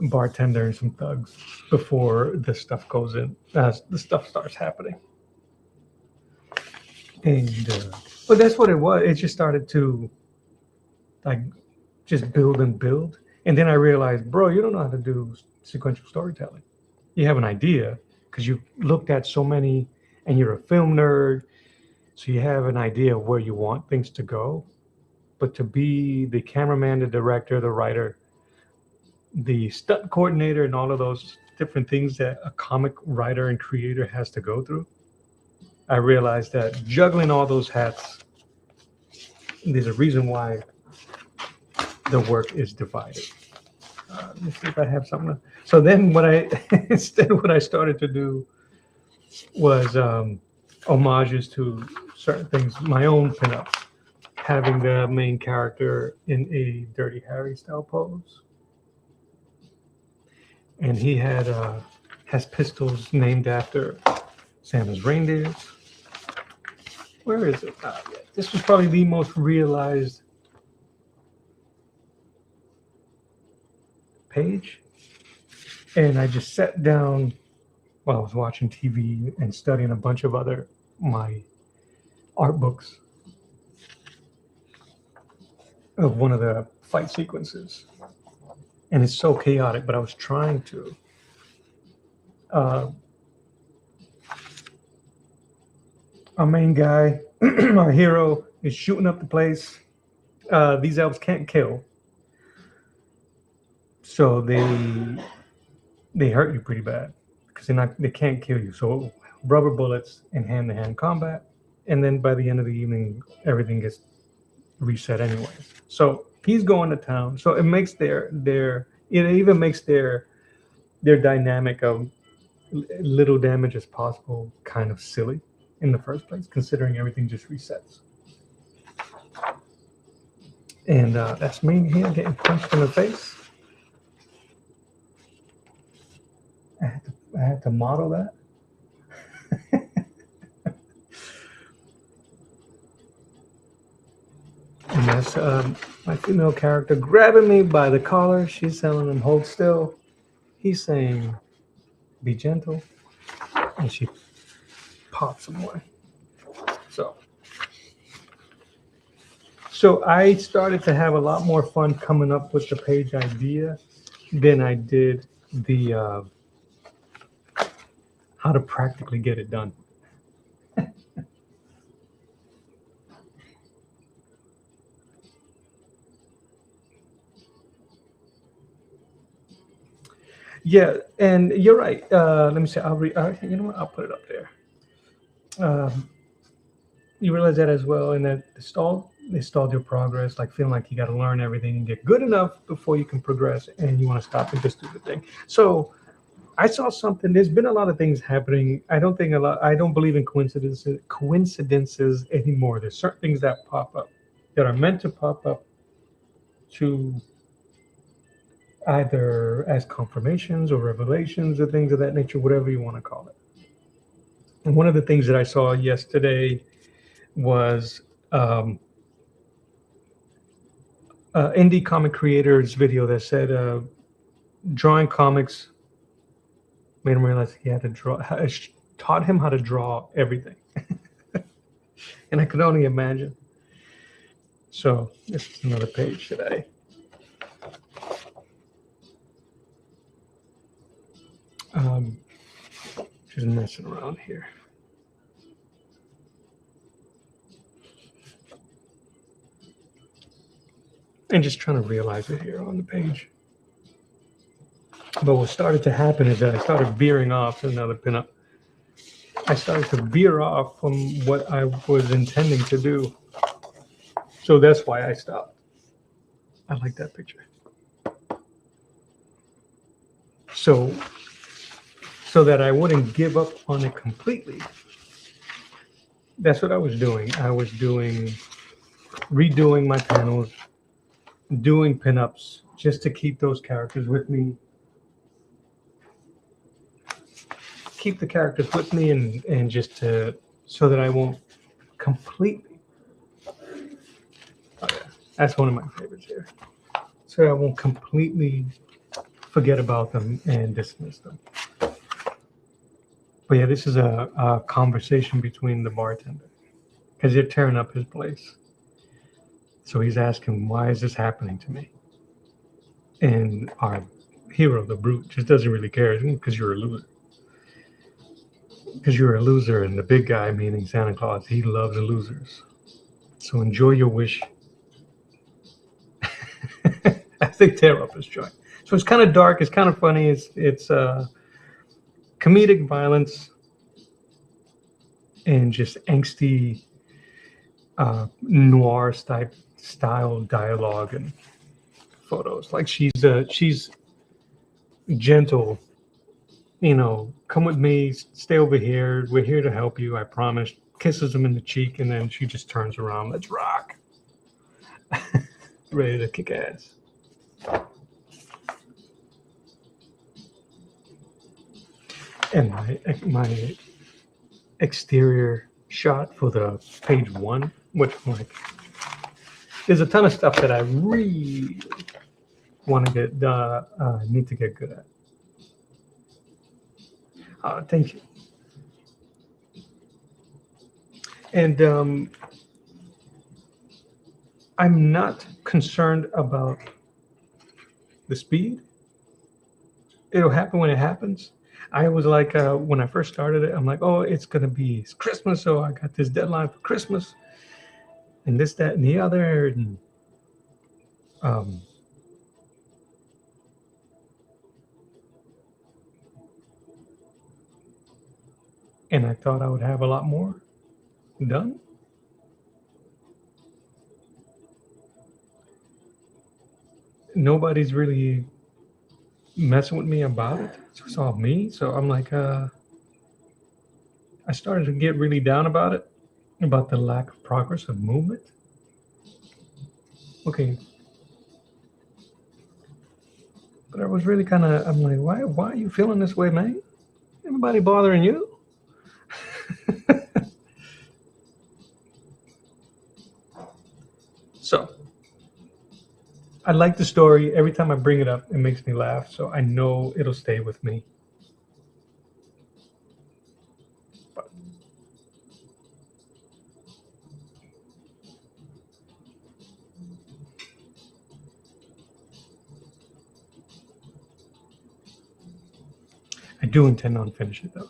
bartender and some thugs before the stuff goes in. The stuff starts happening, and but that's what it was. It just started to like just build and build, and then I realized, bro, you don't know how to do sequential storytelling. You have an idea because you've looked at so many, and you're a film nerd, so you have an idea of where you want things to go. But to be the cameraman, the director, the writer, the stunt coordinator, and all of those different things that a comic writer and creator has to go through, I realized that juggling all those hats, there's a reason why the work is divided. Let me see if I have something. So then what I instead what I started to do was homages to certain things, my own pinups, having the main character in a Dirty Harry style pose, and he has pistols named after Santa's reindeers. Where is it? Yeah. This was probably the most realized page, and I just sat down while I was watching TV and studying a bunch of other my art books of one of the fight sequences, and it's so chaotic. But I was trying to. Our main guy, our hero, is shooting up the place. These elves can't kill, so they hurt you pretty bad because they can't kill you. So rubber bullets in hand-to-hand combat, and then by the end of the evening, everything gets reset anyways. So he's going to town. So it makes it even makes their dynamic of little damage as possible kind of silly in the first place, considering everything just resets. And that's me here getting punched in the face. I had to model that. And that's my female character grabbing me by the collar. She's telling him, hold still. He's saying, be gentle. And she pops him away. So I started to have a lot more fun coming up with the page idea than I did the how to practically get it done. Yeah, and you're right. Let me see. You know what? I'll put it up there. You realize that as well, and that they stalled your progress, like feeling like you got to learn everything and get good enough before you can progress, and you want to stop and just do the thing. So I saw something. There's been a lot of things happening. I don't believe in coincidences anymore. There's certain things that pop up that are meant to pop up to either as confirmations or revelations or things of that nature, whatever you want to call it. And one of the things that I saw yesterday was indie comic creator's video that said drawing comics made him realize he had to draw, taught him how to draw everything. And I could only imagine. So this is another page today. Just messing around here. And just trying to realize it here on the page. But what started to happen is that I started veering off. Another pinup. I started to veer off from what I was intending to do. So that's why I stopped. I like that picture. So that I wouldn't give up on it completely. That's what I was doing. I was redoing my panels, doing pinups just to keep those characters with me. Keep the characters with me and just so that I won't completely. Oh yeah, that's one of my favorites here. So I won't completely forget about them and dismiss them. But yeah, this is a conversation between the bartender because they're tearing up his place. So he's asking, why is this happening to me? And our hero, the brute, just doesn't really care because you're a loser. Because you're a loser, and the big guy, meaning Santa Claus, he loves losers. So enjoy your wish. As they tear up his joint. So it's kind of dark. It's kind of funny. It's comedic violence and just angsty noir type style dialogue and photos. Like she's gentle. You know, come with me, stay over here. We're here to help you, I promise. Kisses him in the cheek, and then she just turns around. Let's rock. Ready to kick ass. And my exterior shot for the page one, which like there's a ton of stuff that I really want to need to get good at. Thank you. And I'm not concerned about the speed. It'll happen when it happens. I was like, when I first started it, I'm like, oh, it's Christmas, so I got this deadline for Christmas, and this, that, and the other, and um, and I thought I would have a lot more done. Nobody's really messing with me about it. It's all me. So I'm like, I started to get really down about it, about the lack of progress of movement. Okay, but I was really kind of, I'm like, why are you feeling this way, man? Anybody bothering you? So I like the story. Every time I bring it up, it makes me laugh. So I know it'll stay with me. But I do intend on finishing it though.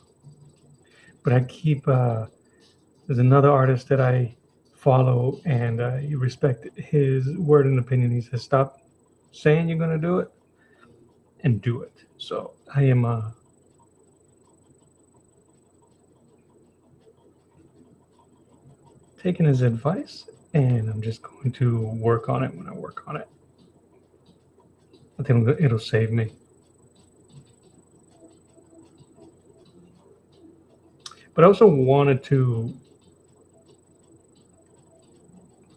But I keep, there's another artist that I follow, and you respect his word and opinion. He says, stop saying you're going to do it and do it. So I am taking his advice, and I'm just going to work on it when I work on it. I think it'll save me. But I also wanted to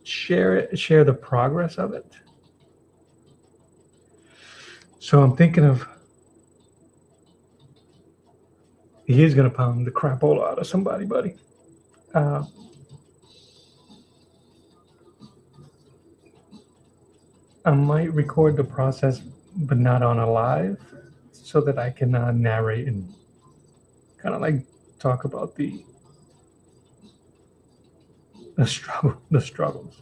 share the progress of it. So I'm thinking of, he is going to pound the crapola out of somebody, buddy. Uh, I might record the process, but not on a live, so that I can narrate and kind of like talk about the struggles.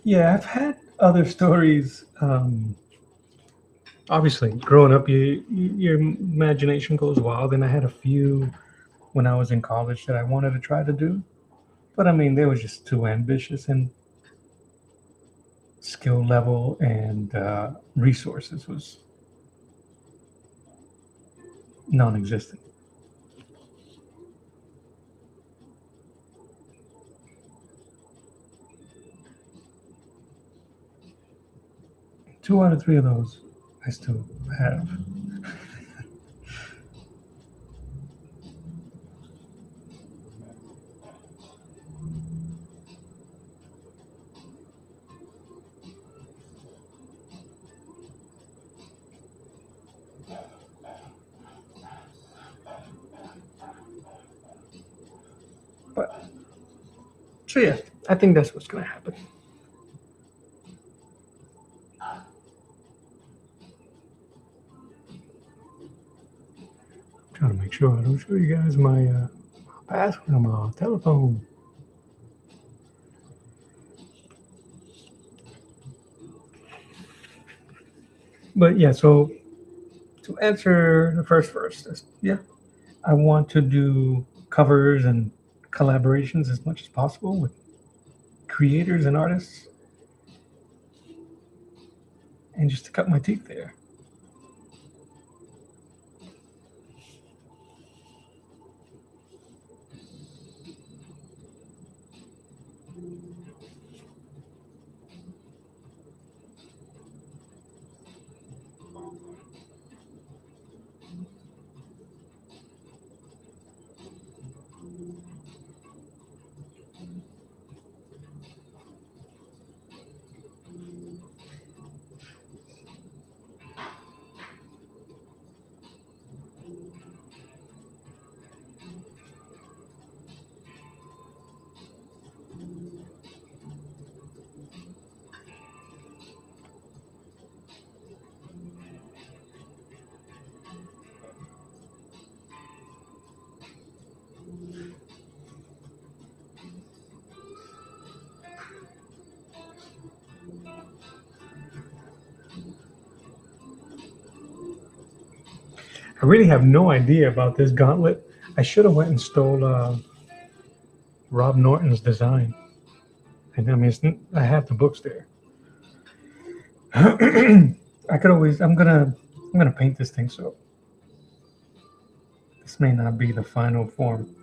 Yeah, I've had other stories. Obviously, growing up, your imagination goes wild, and I had a few when I was in college that I wanted to try to do, but I mean, they were just too ambitious, and skill level and resources was non-existent. 2 out of 3 of those I still have. But so yeah, I think that's what's going to happen. I'm trying to make sure I don't show you guys my password on my telephone. But yeah, so to answer the first, yeah, I want to do covers and collaborations as much as possible with creators and artists, and just to cut my teeth there. I really have no idea about this gauntlet. I should have went and stole Rob Norton's design. And I mean, I have the books there. I could always. I'm gonna paint this thing, so this may not be the final form.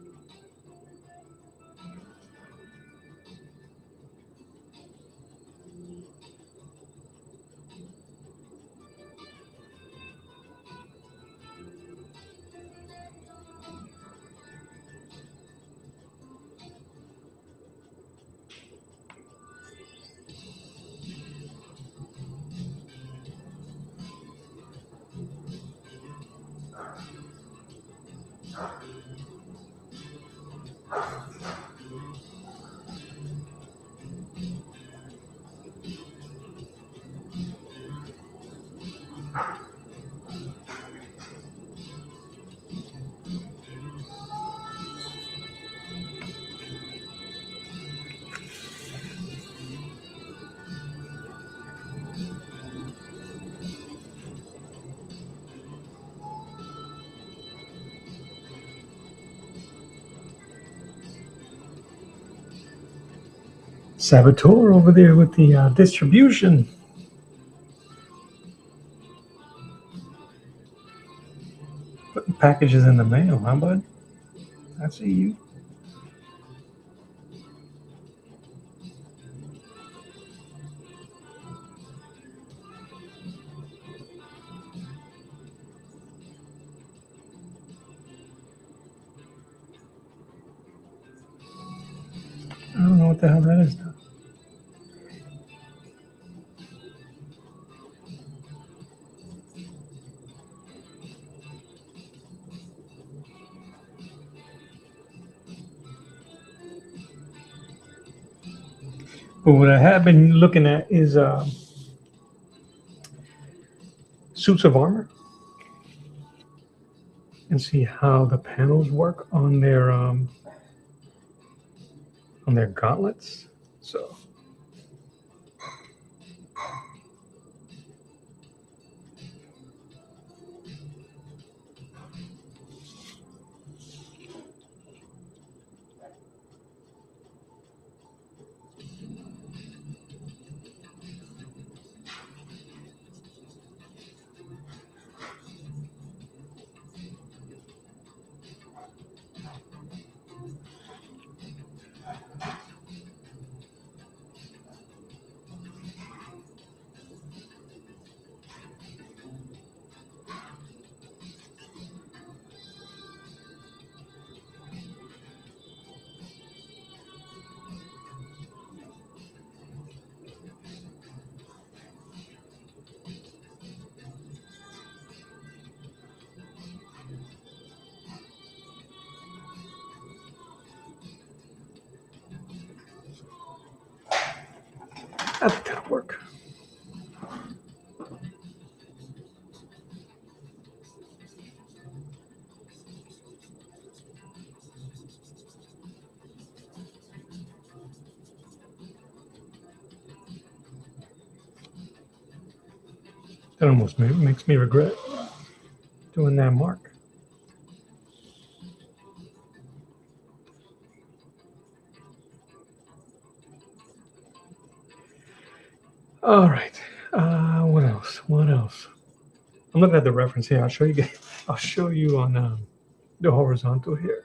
Saboteur over there with the distribution. Putting packages in the mail, huh, bud? I see you. I don't know what the hell that is now. But what I have been looking at is suits of armor and see how the panels work on their gauntlets. So I think that'll work. That almost makes me regret doing that mark. All right. What else? What else? I'm looking at the reference here. I'll show you guys. I'll show you on the horizontal here.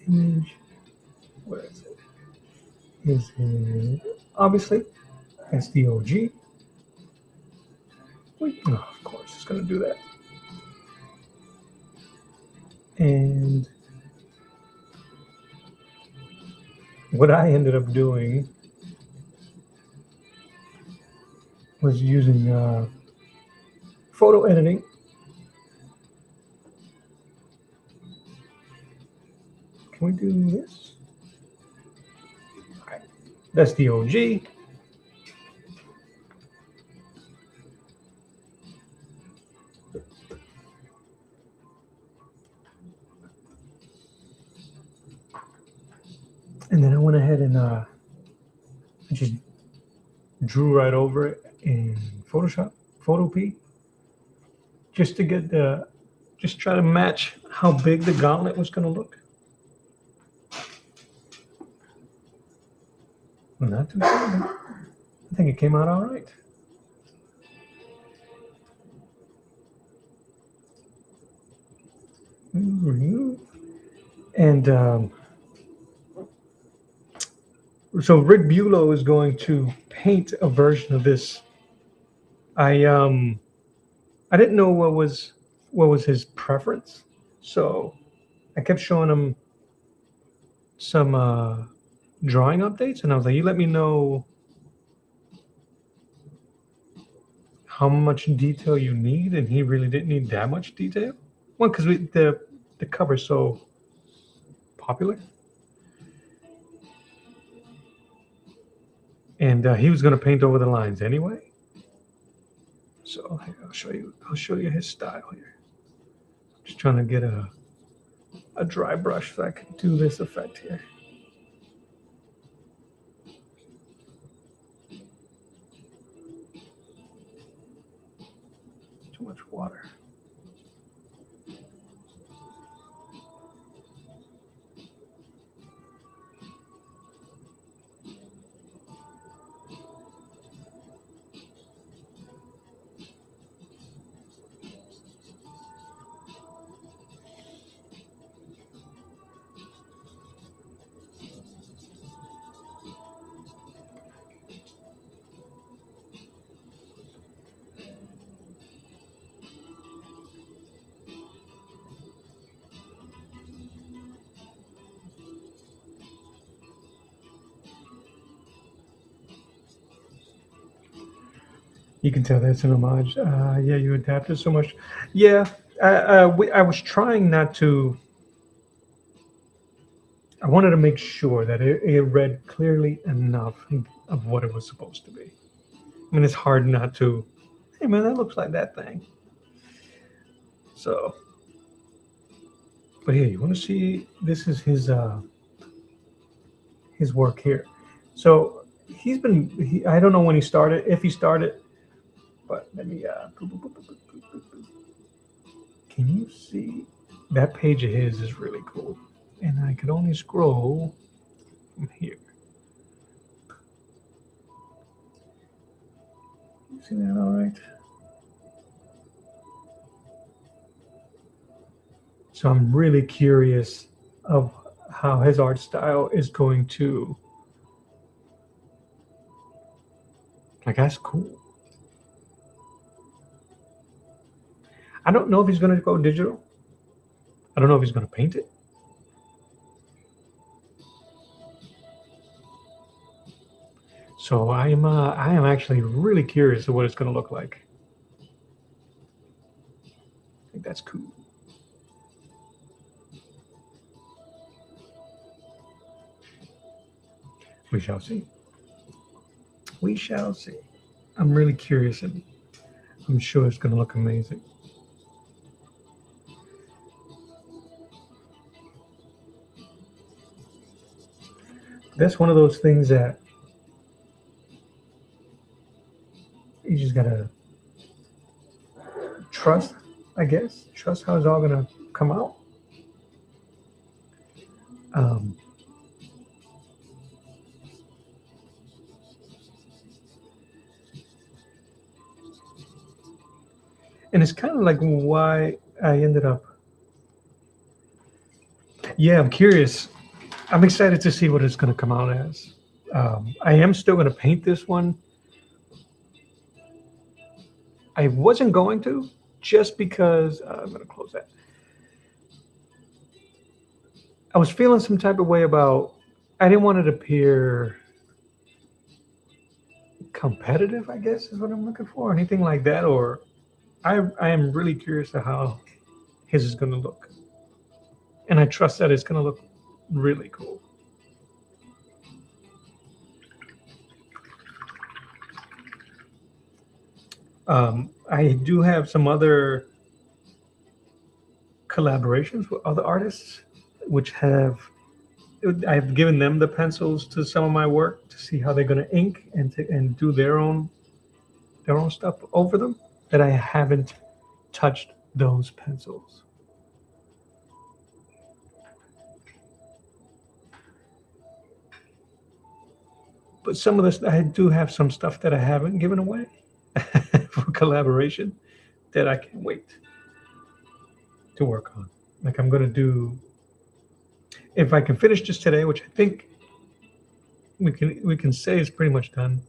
Image. Where is it? Is it obviously SDOG? Oh, of course, it's going to do that. And what I ended up doing was using photo editing. Can we do this? Okay. That's the OG. And then I went ahead and just drew right over it in Photoshop photo P, just to get just try to match how big the gauntlet was going to look. Not too bad. I think it came out all right. And so Rick Bulow is going to paint a version of this. I didn't know what was his preference, so I kept showing him some drawing updates, and I was like, "You let me know how much detail you need," and he really didn't need that much detail. Well, because the cover's so popular, and he was going to paint over the lines anyway. So I'll show you his style here. Just trying to get a dry brush so I can do this effect here. Too much water. You can tell that's an homage. Yeah, you adapted so much. Yeah, I was trying not to. I wanted to make sure that it read clearly enough of what it was supposed to be. I mean, it's hard not to. Hey, man, that looks like that thing. So, but here, you want to see? This is his work here. So he's been. I don't know when he started. If he started. But let me, can you see that page of his is really cool? And I could only scroll from here. See that all right? So I'm really curious of how his art style is going to, like, that's cool. I don't know if he's going to go digital. I don't know if he's going to paint it. So I am actually really curious of what it's going to look like. I think that's cool. We shall see. We shall see. I'm really curious, and I'm sure it's going to look amazing. That's one of those things that you just gotta trust, I guess. Trust how it's all gonna come out. And it's kind of like why I ended up. Yeah, I'm curious. I'm excited to see what it's gonna come out as. I am still gonna paint this one. I wasn't going to, just because I'm gonna close that. I was feeling some type of way about. I didn't want it to appear competitive, I guess is what I'm looking for. Anything like that, or I am really curious to how his is going to look, and I trust that it's going to look really cool. I do have some other collaborations with other artists, which I've given them the pencils to some of my work to see how they're going to ink and do their own stuff over them. that I haven't touched those pencils. But some of this, I do have some stuff that I haven't given away for collaboration that I can't wait to work on. Like I'm gonna do, if I can finish this today, which I think we can say is pretty much done.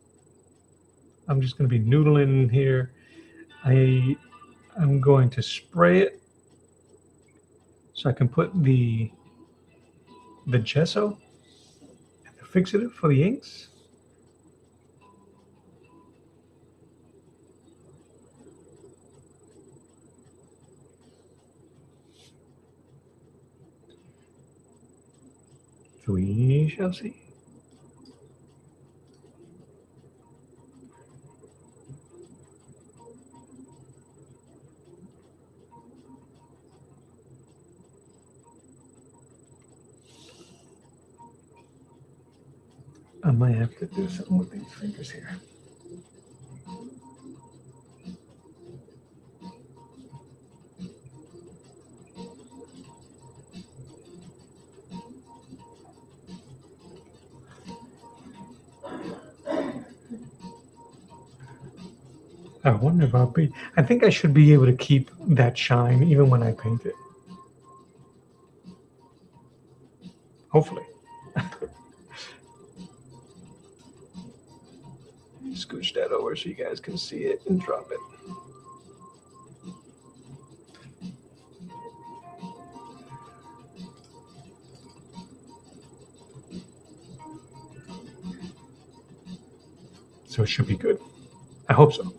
I'm just gonna be noodling here. I'm going to spray it so I can put the gesso and the fixative for the inks. We shall see. I might have to do something with these fingers here. I wonder if I'll be. I think I should be able to keep that shine even when I paint it. Hopefully. Scooch that over so you guys can see it and drop it. So it should be good. I hope so.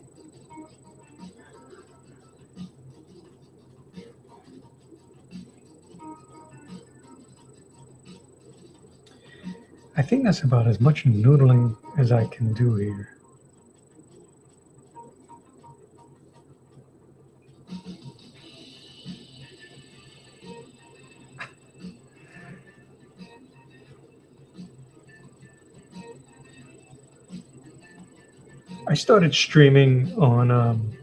I think that's about as much noodling as I can do here. I started streaming on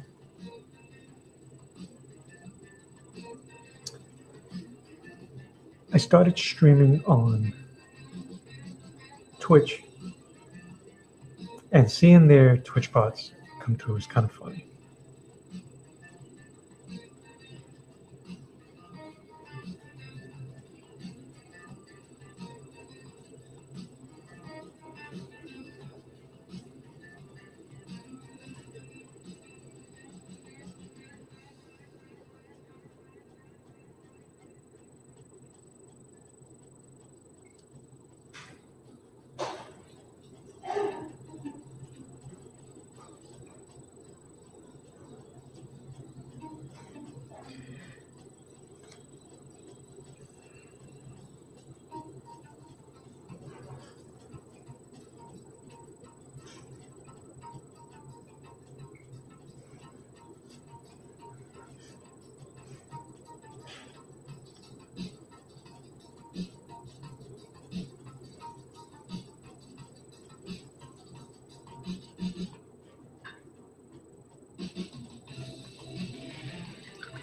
Twitch, and seeing their Twitch bots come through is kind of funny.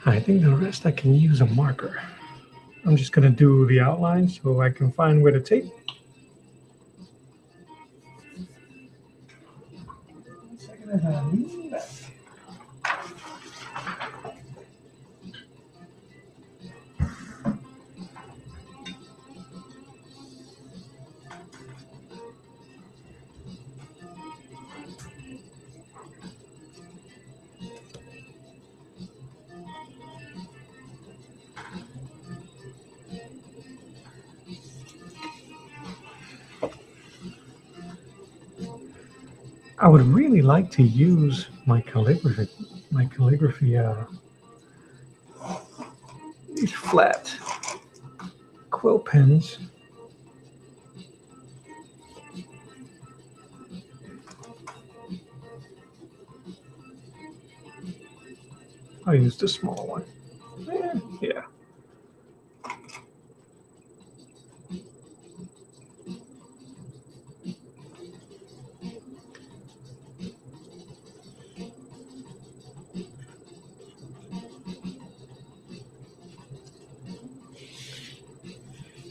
I think the rest I can use a marker. I'm just gonna do the outline so I can find where to tape. I would really like to use my calligraphy, these flat quill pens. I'll use the small one. Yeah.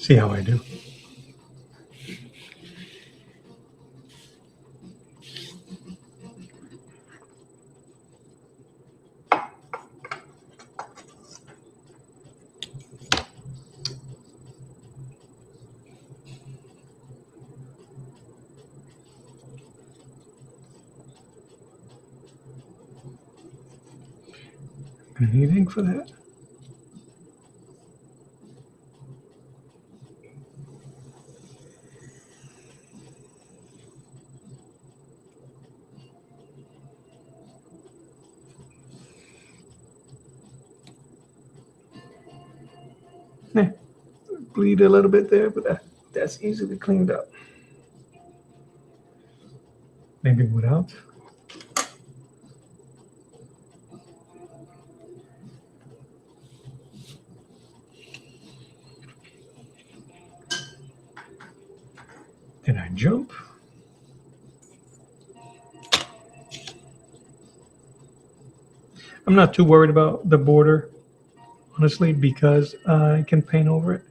See how I do. Gonna need ink for that. Yeah, bleed a little bit there, but that's easily cleaned up. Maybe without. Did I jump? I'm not too worried about the border, honestly, because I can paint over it.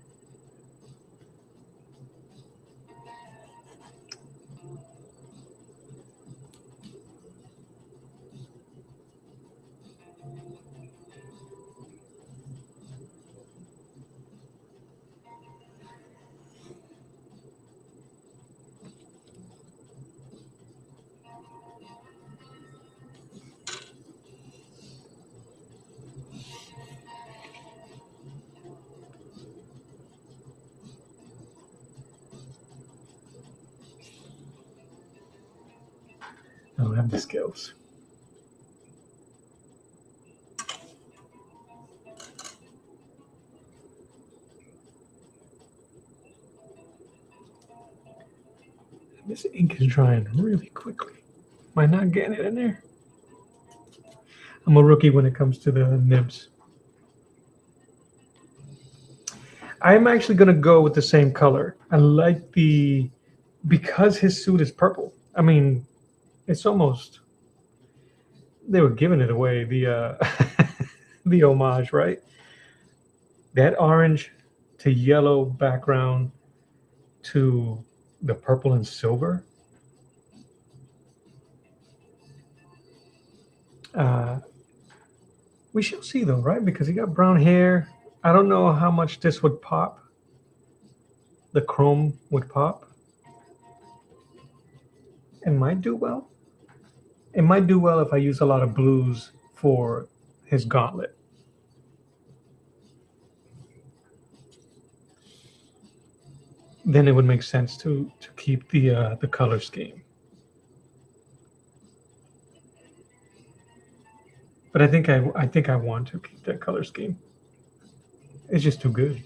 I don't have the skills. This ink is drying really quickly. Am I not getting it in there? I'm a rookie when it comes to the nibs. I'm actually gonna go with the same color. I like because his suit is purple. I mean, it's almost they were giving it away. The the homage, right? That orange to yellow background to the purple and silver. Uh, we shall see though, right? Because he got brown hair. I don't know how much this would pop. The chrome would pop. It might do well. It might do well if I use a lot of blues for his gauntlet. Then it would make sense to keep the color scheme. But I think I want to keep that color scheme. It's just too good.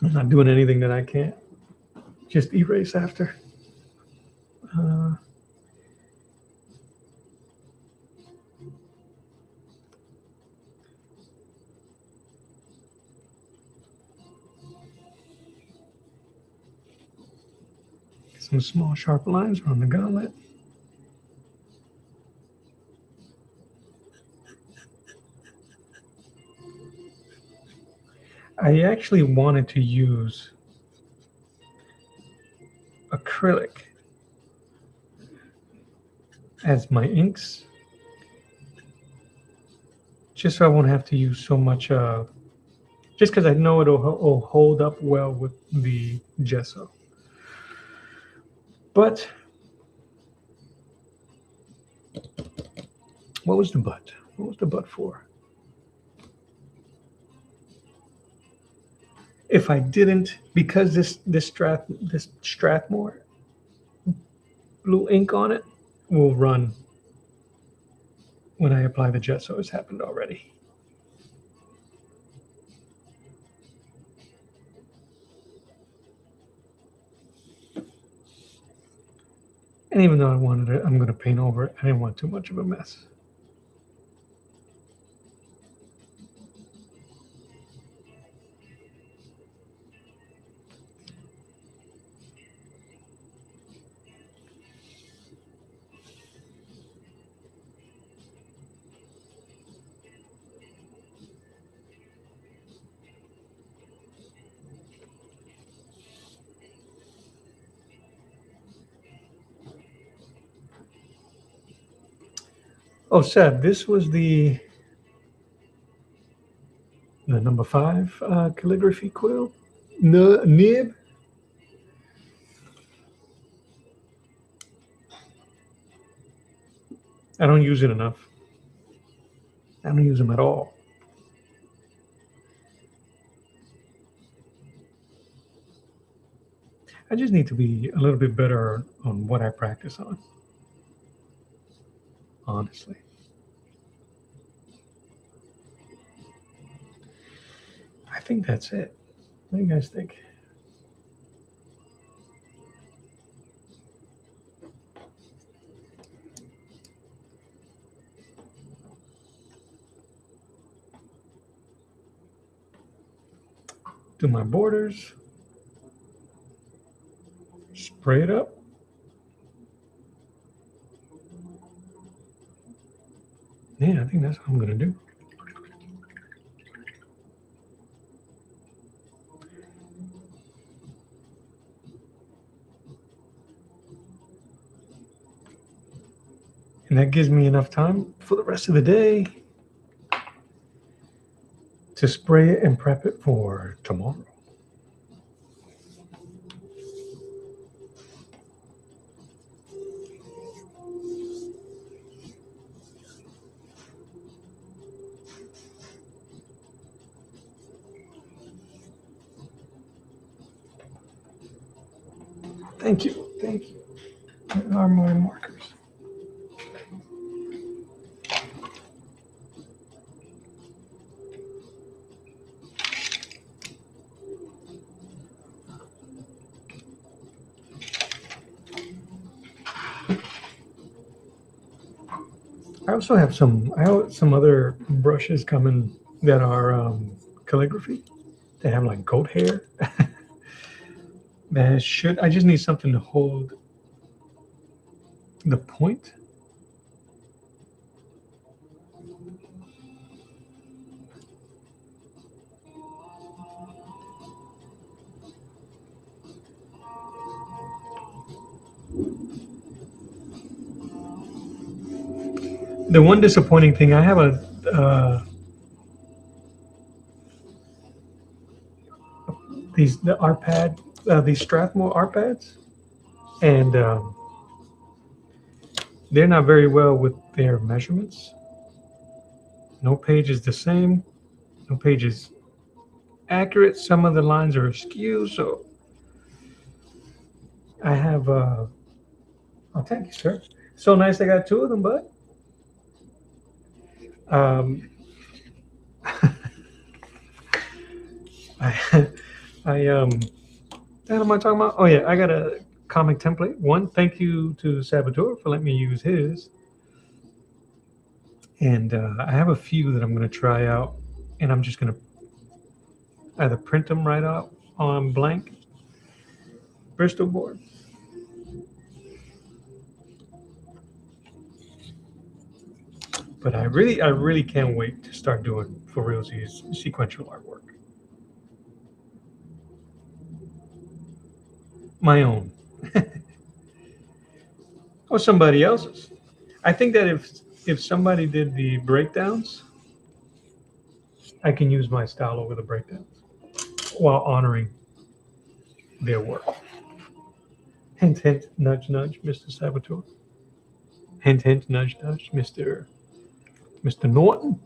I'm not doing anything that I can't just erase after. Uh, some small sharp lines on the gauntlet. I actually wanted to use acrylic as my inks, just so I won't have to use so much. Just because I know it'll hold up well with the gesso. But what was the butt? What was the butt for? If I didn't, because this Strathmore blue ink on it will run when I apply the gesso. It's happened already. And even though I wanted it, I'm going to paint over it. I didn't want too much of a mess. Oh, Seb, this was the number 5 calligraphy quill nib. I don't use it enough. I don't use them at all. I just need to be a little bit better on what I practice on, honestly. I think that's it. What do you guys think? Do my borders, spray it up. Yeah, I think that's what I'm gonna do. And that gives me enough time for the rest of the day to spray it and prep it for tomorrow. Thank you. Thank you. Where are my markers? I also have some. I have some other brushes coming that are calligraphy. They have like goat hair. That should. I just need something to hold the point. The one disappointing thing, I have the art pad, these Strathmore art pads, and they're not very well with their measurements. No page is the same. No page is accurate. Some of the lines are askew. So I have. Oh, thank you, sir. So nice. I got 2 of them, bud. Um, I, what am I talking about? Oh yeah, I got a comic template. One, thank you to Saboteur for letting me use his. And I have a few that I'm going to try out, and I'm just going to either print them right out on blank Bristol board. But I really can't wait to start doing for realsies sequential artwork. My own. Or somebody else's. I think that if somebody did the breakdowns, I can use my style over the breakdowns while honoring their work. Hint, hint, nudge, nudge, Mr. Saboteur. Hint, hint, nudge, nudge, Mr. Norton.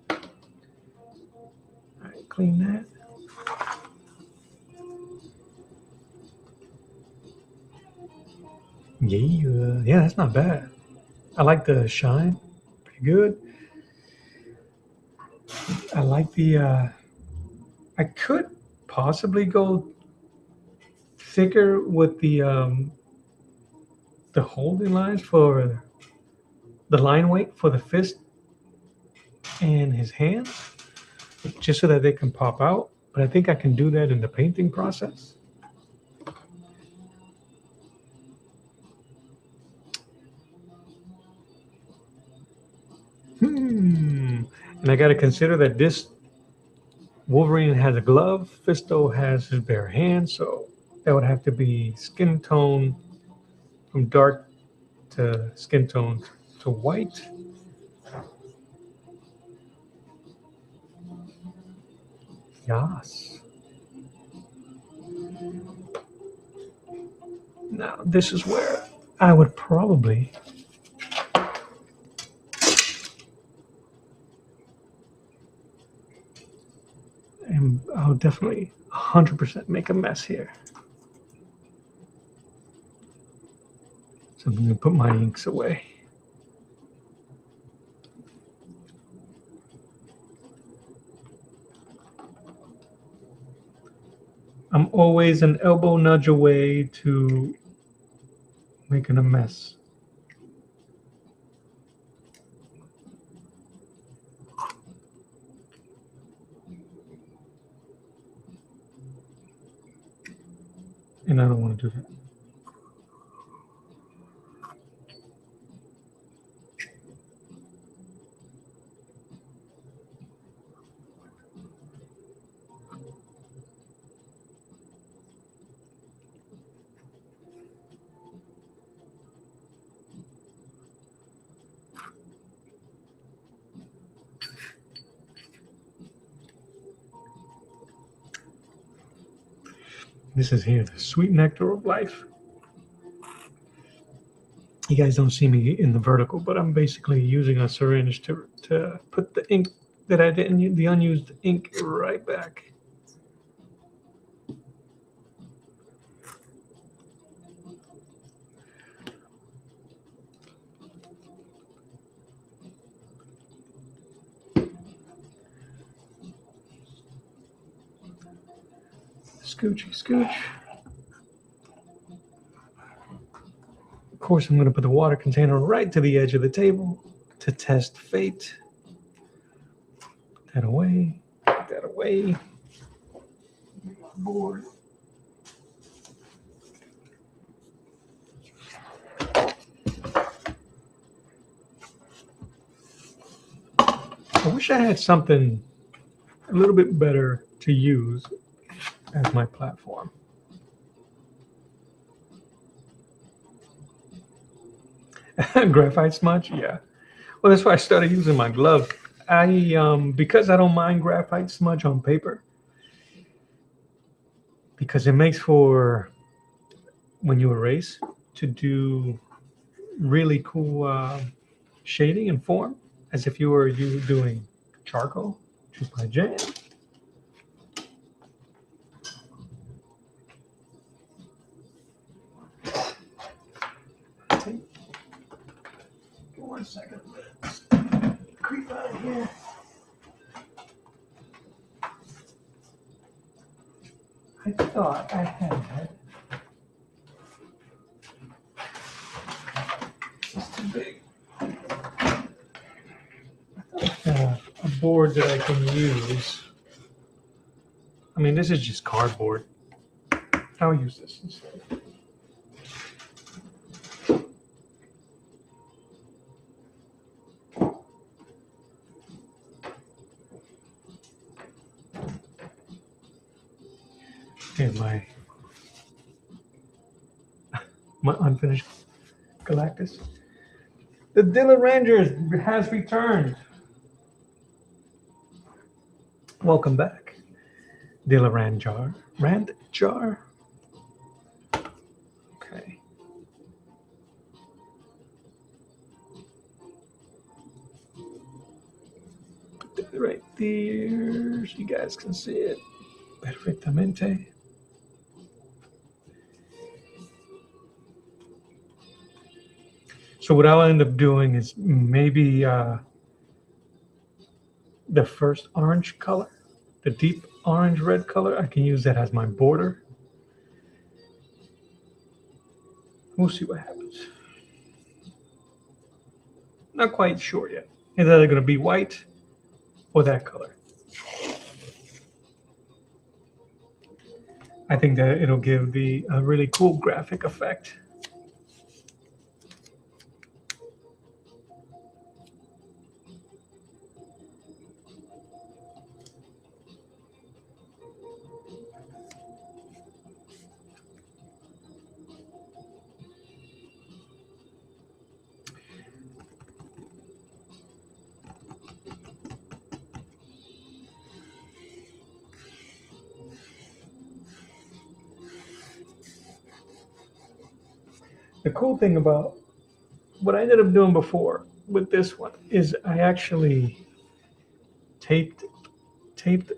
All right, clean that. Yeah, that's not bad. I like the shine, pretty good. I like the. I could possibly go thicker with the holding lines for the line weight for the fist and his hands, just so that they can pop out. But I think I can do that in the painting process. And I got to consider that this Wolverine has a glove, Fisto has his bare hands, so that would have to be skin tone from dark to skin tone to white. Yes. Now, this is where I would probably and I'll definitely 100% make a mess here. So I'm going to put my inks away. I'm always an elbow nudge away to making a mess. And I don't want to do that. This is here, the sweet nectar of life. You guys don't see me in the vertical, but I'm basically using a syringe to put the ink that I didn't use, the unused ink, right back. Scoochy scooch. Of course, I'm going to put the water container right to the edge of the table to test fate. Put that away. Put that away. Board. I wish I had something a little bit better to use as my platform. Graphite smudge, yeah. Well, that's why I started using my glove. Because I don't mind graphite smudge on paper, because it makes for when you erase to do really cool shading and form, as if you were doing charcoal. Choose my jam. Give 1 second. Creep out of here. I thought I had. This is too big. I thought I had a board that I can use. I mean, this is just cardboard. I'll use this instead. And my unfinished Galactus. The Dilla Ranger has returned. Welcome back, Dilla Ranjar. Randjar. Okay. Put that right there so you guys can see it perfectamente. So what I'll end up doing is maybe the first orange color, the deep orange red color, I can use that as my border. We'll see what happens. Not quite sure yet. It's either going to be white or that color. I think that it'll give a really cool graphic effect. The cool thing about what I ended up doing before with this one is I actually taped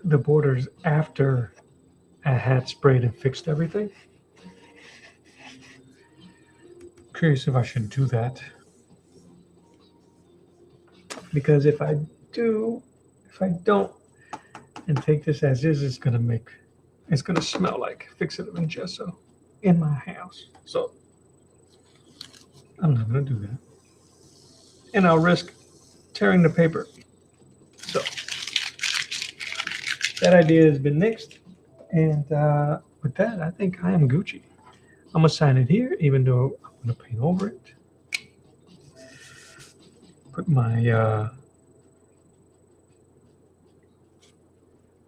the borders after I had sprayed and fixed everything. Curious if I should do that, because if I don't and take this as is, it's gonna smell like fix-it and gesso in my house. So I'm not gonna do that, and I'll risk tearing the paper. So that idea has been nixed, and with that, I think I am Gucci. I'm gonna sign it here, even though I'm gonna paint over it. Put my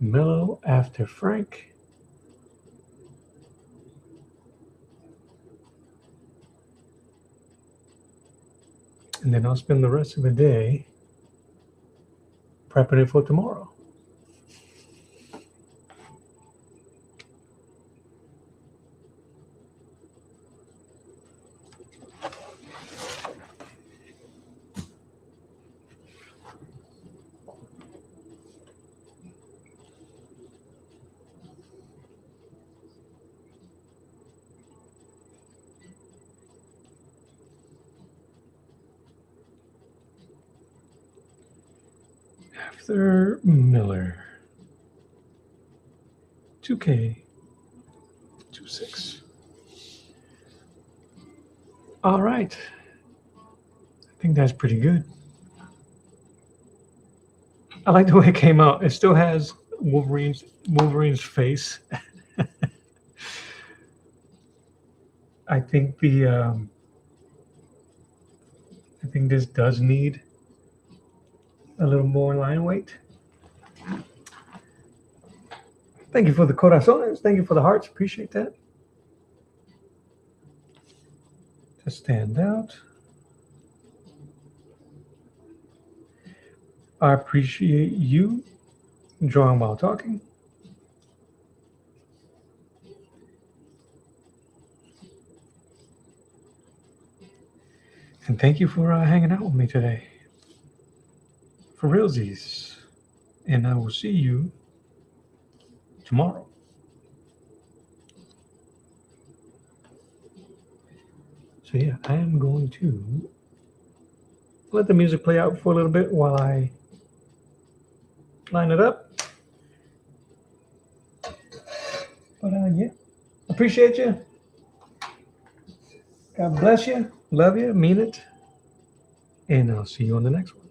mellow after Frank. And then I'll spend the rest of the day prepping it for tomorrow. After Miller. 2K26. All right. I think that's pretty good. I like the way it came out. It still has Wolverine's face. I think I think this does need a little more line weight. Thank you for the corazones. Thank you for the hearts. Appreciate that. To stand out. I appreciate you drawing while talking. And thank you for hanging out with me today. For realsies. And I will see you tomorrow. So yeah, I am going to let the music play out for a little bit while I line it up. But yeah, appreciate you. God bless you. Love you. Mean it. And I'll see you on the next one.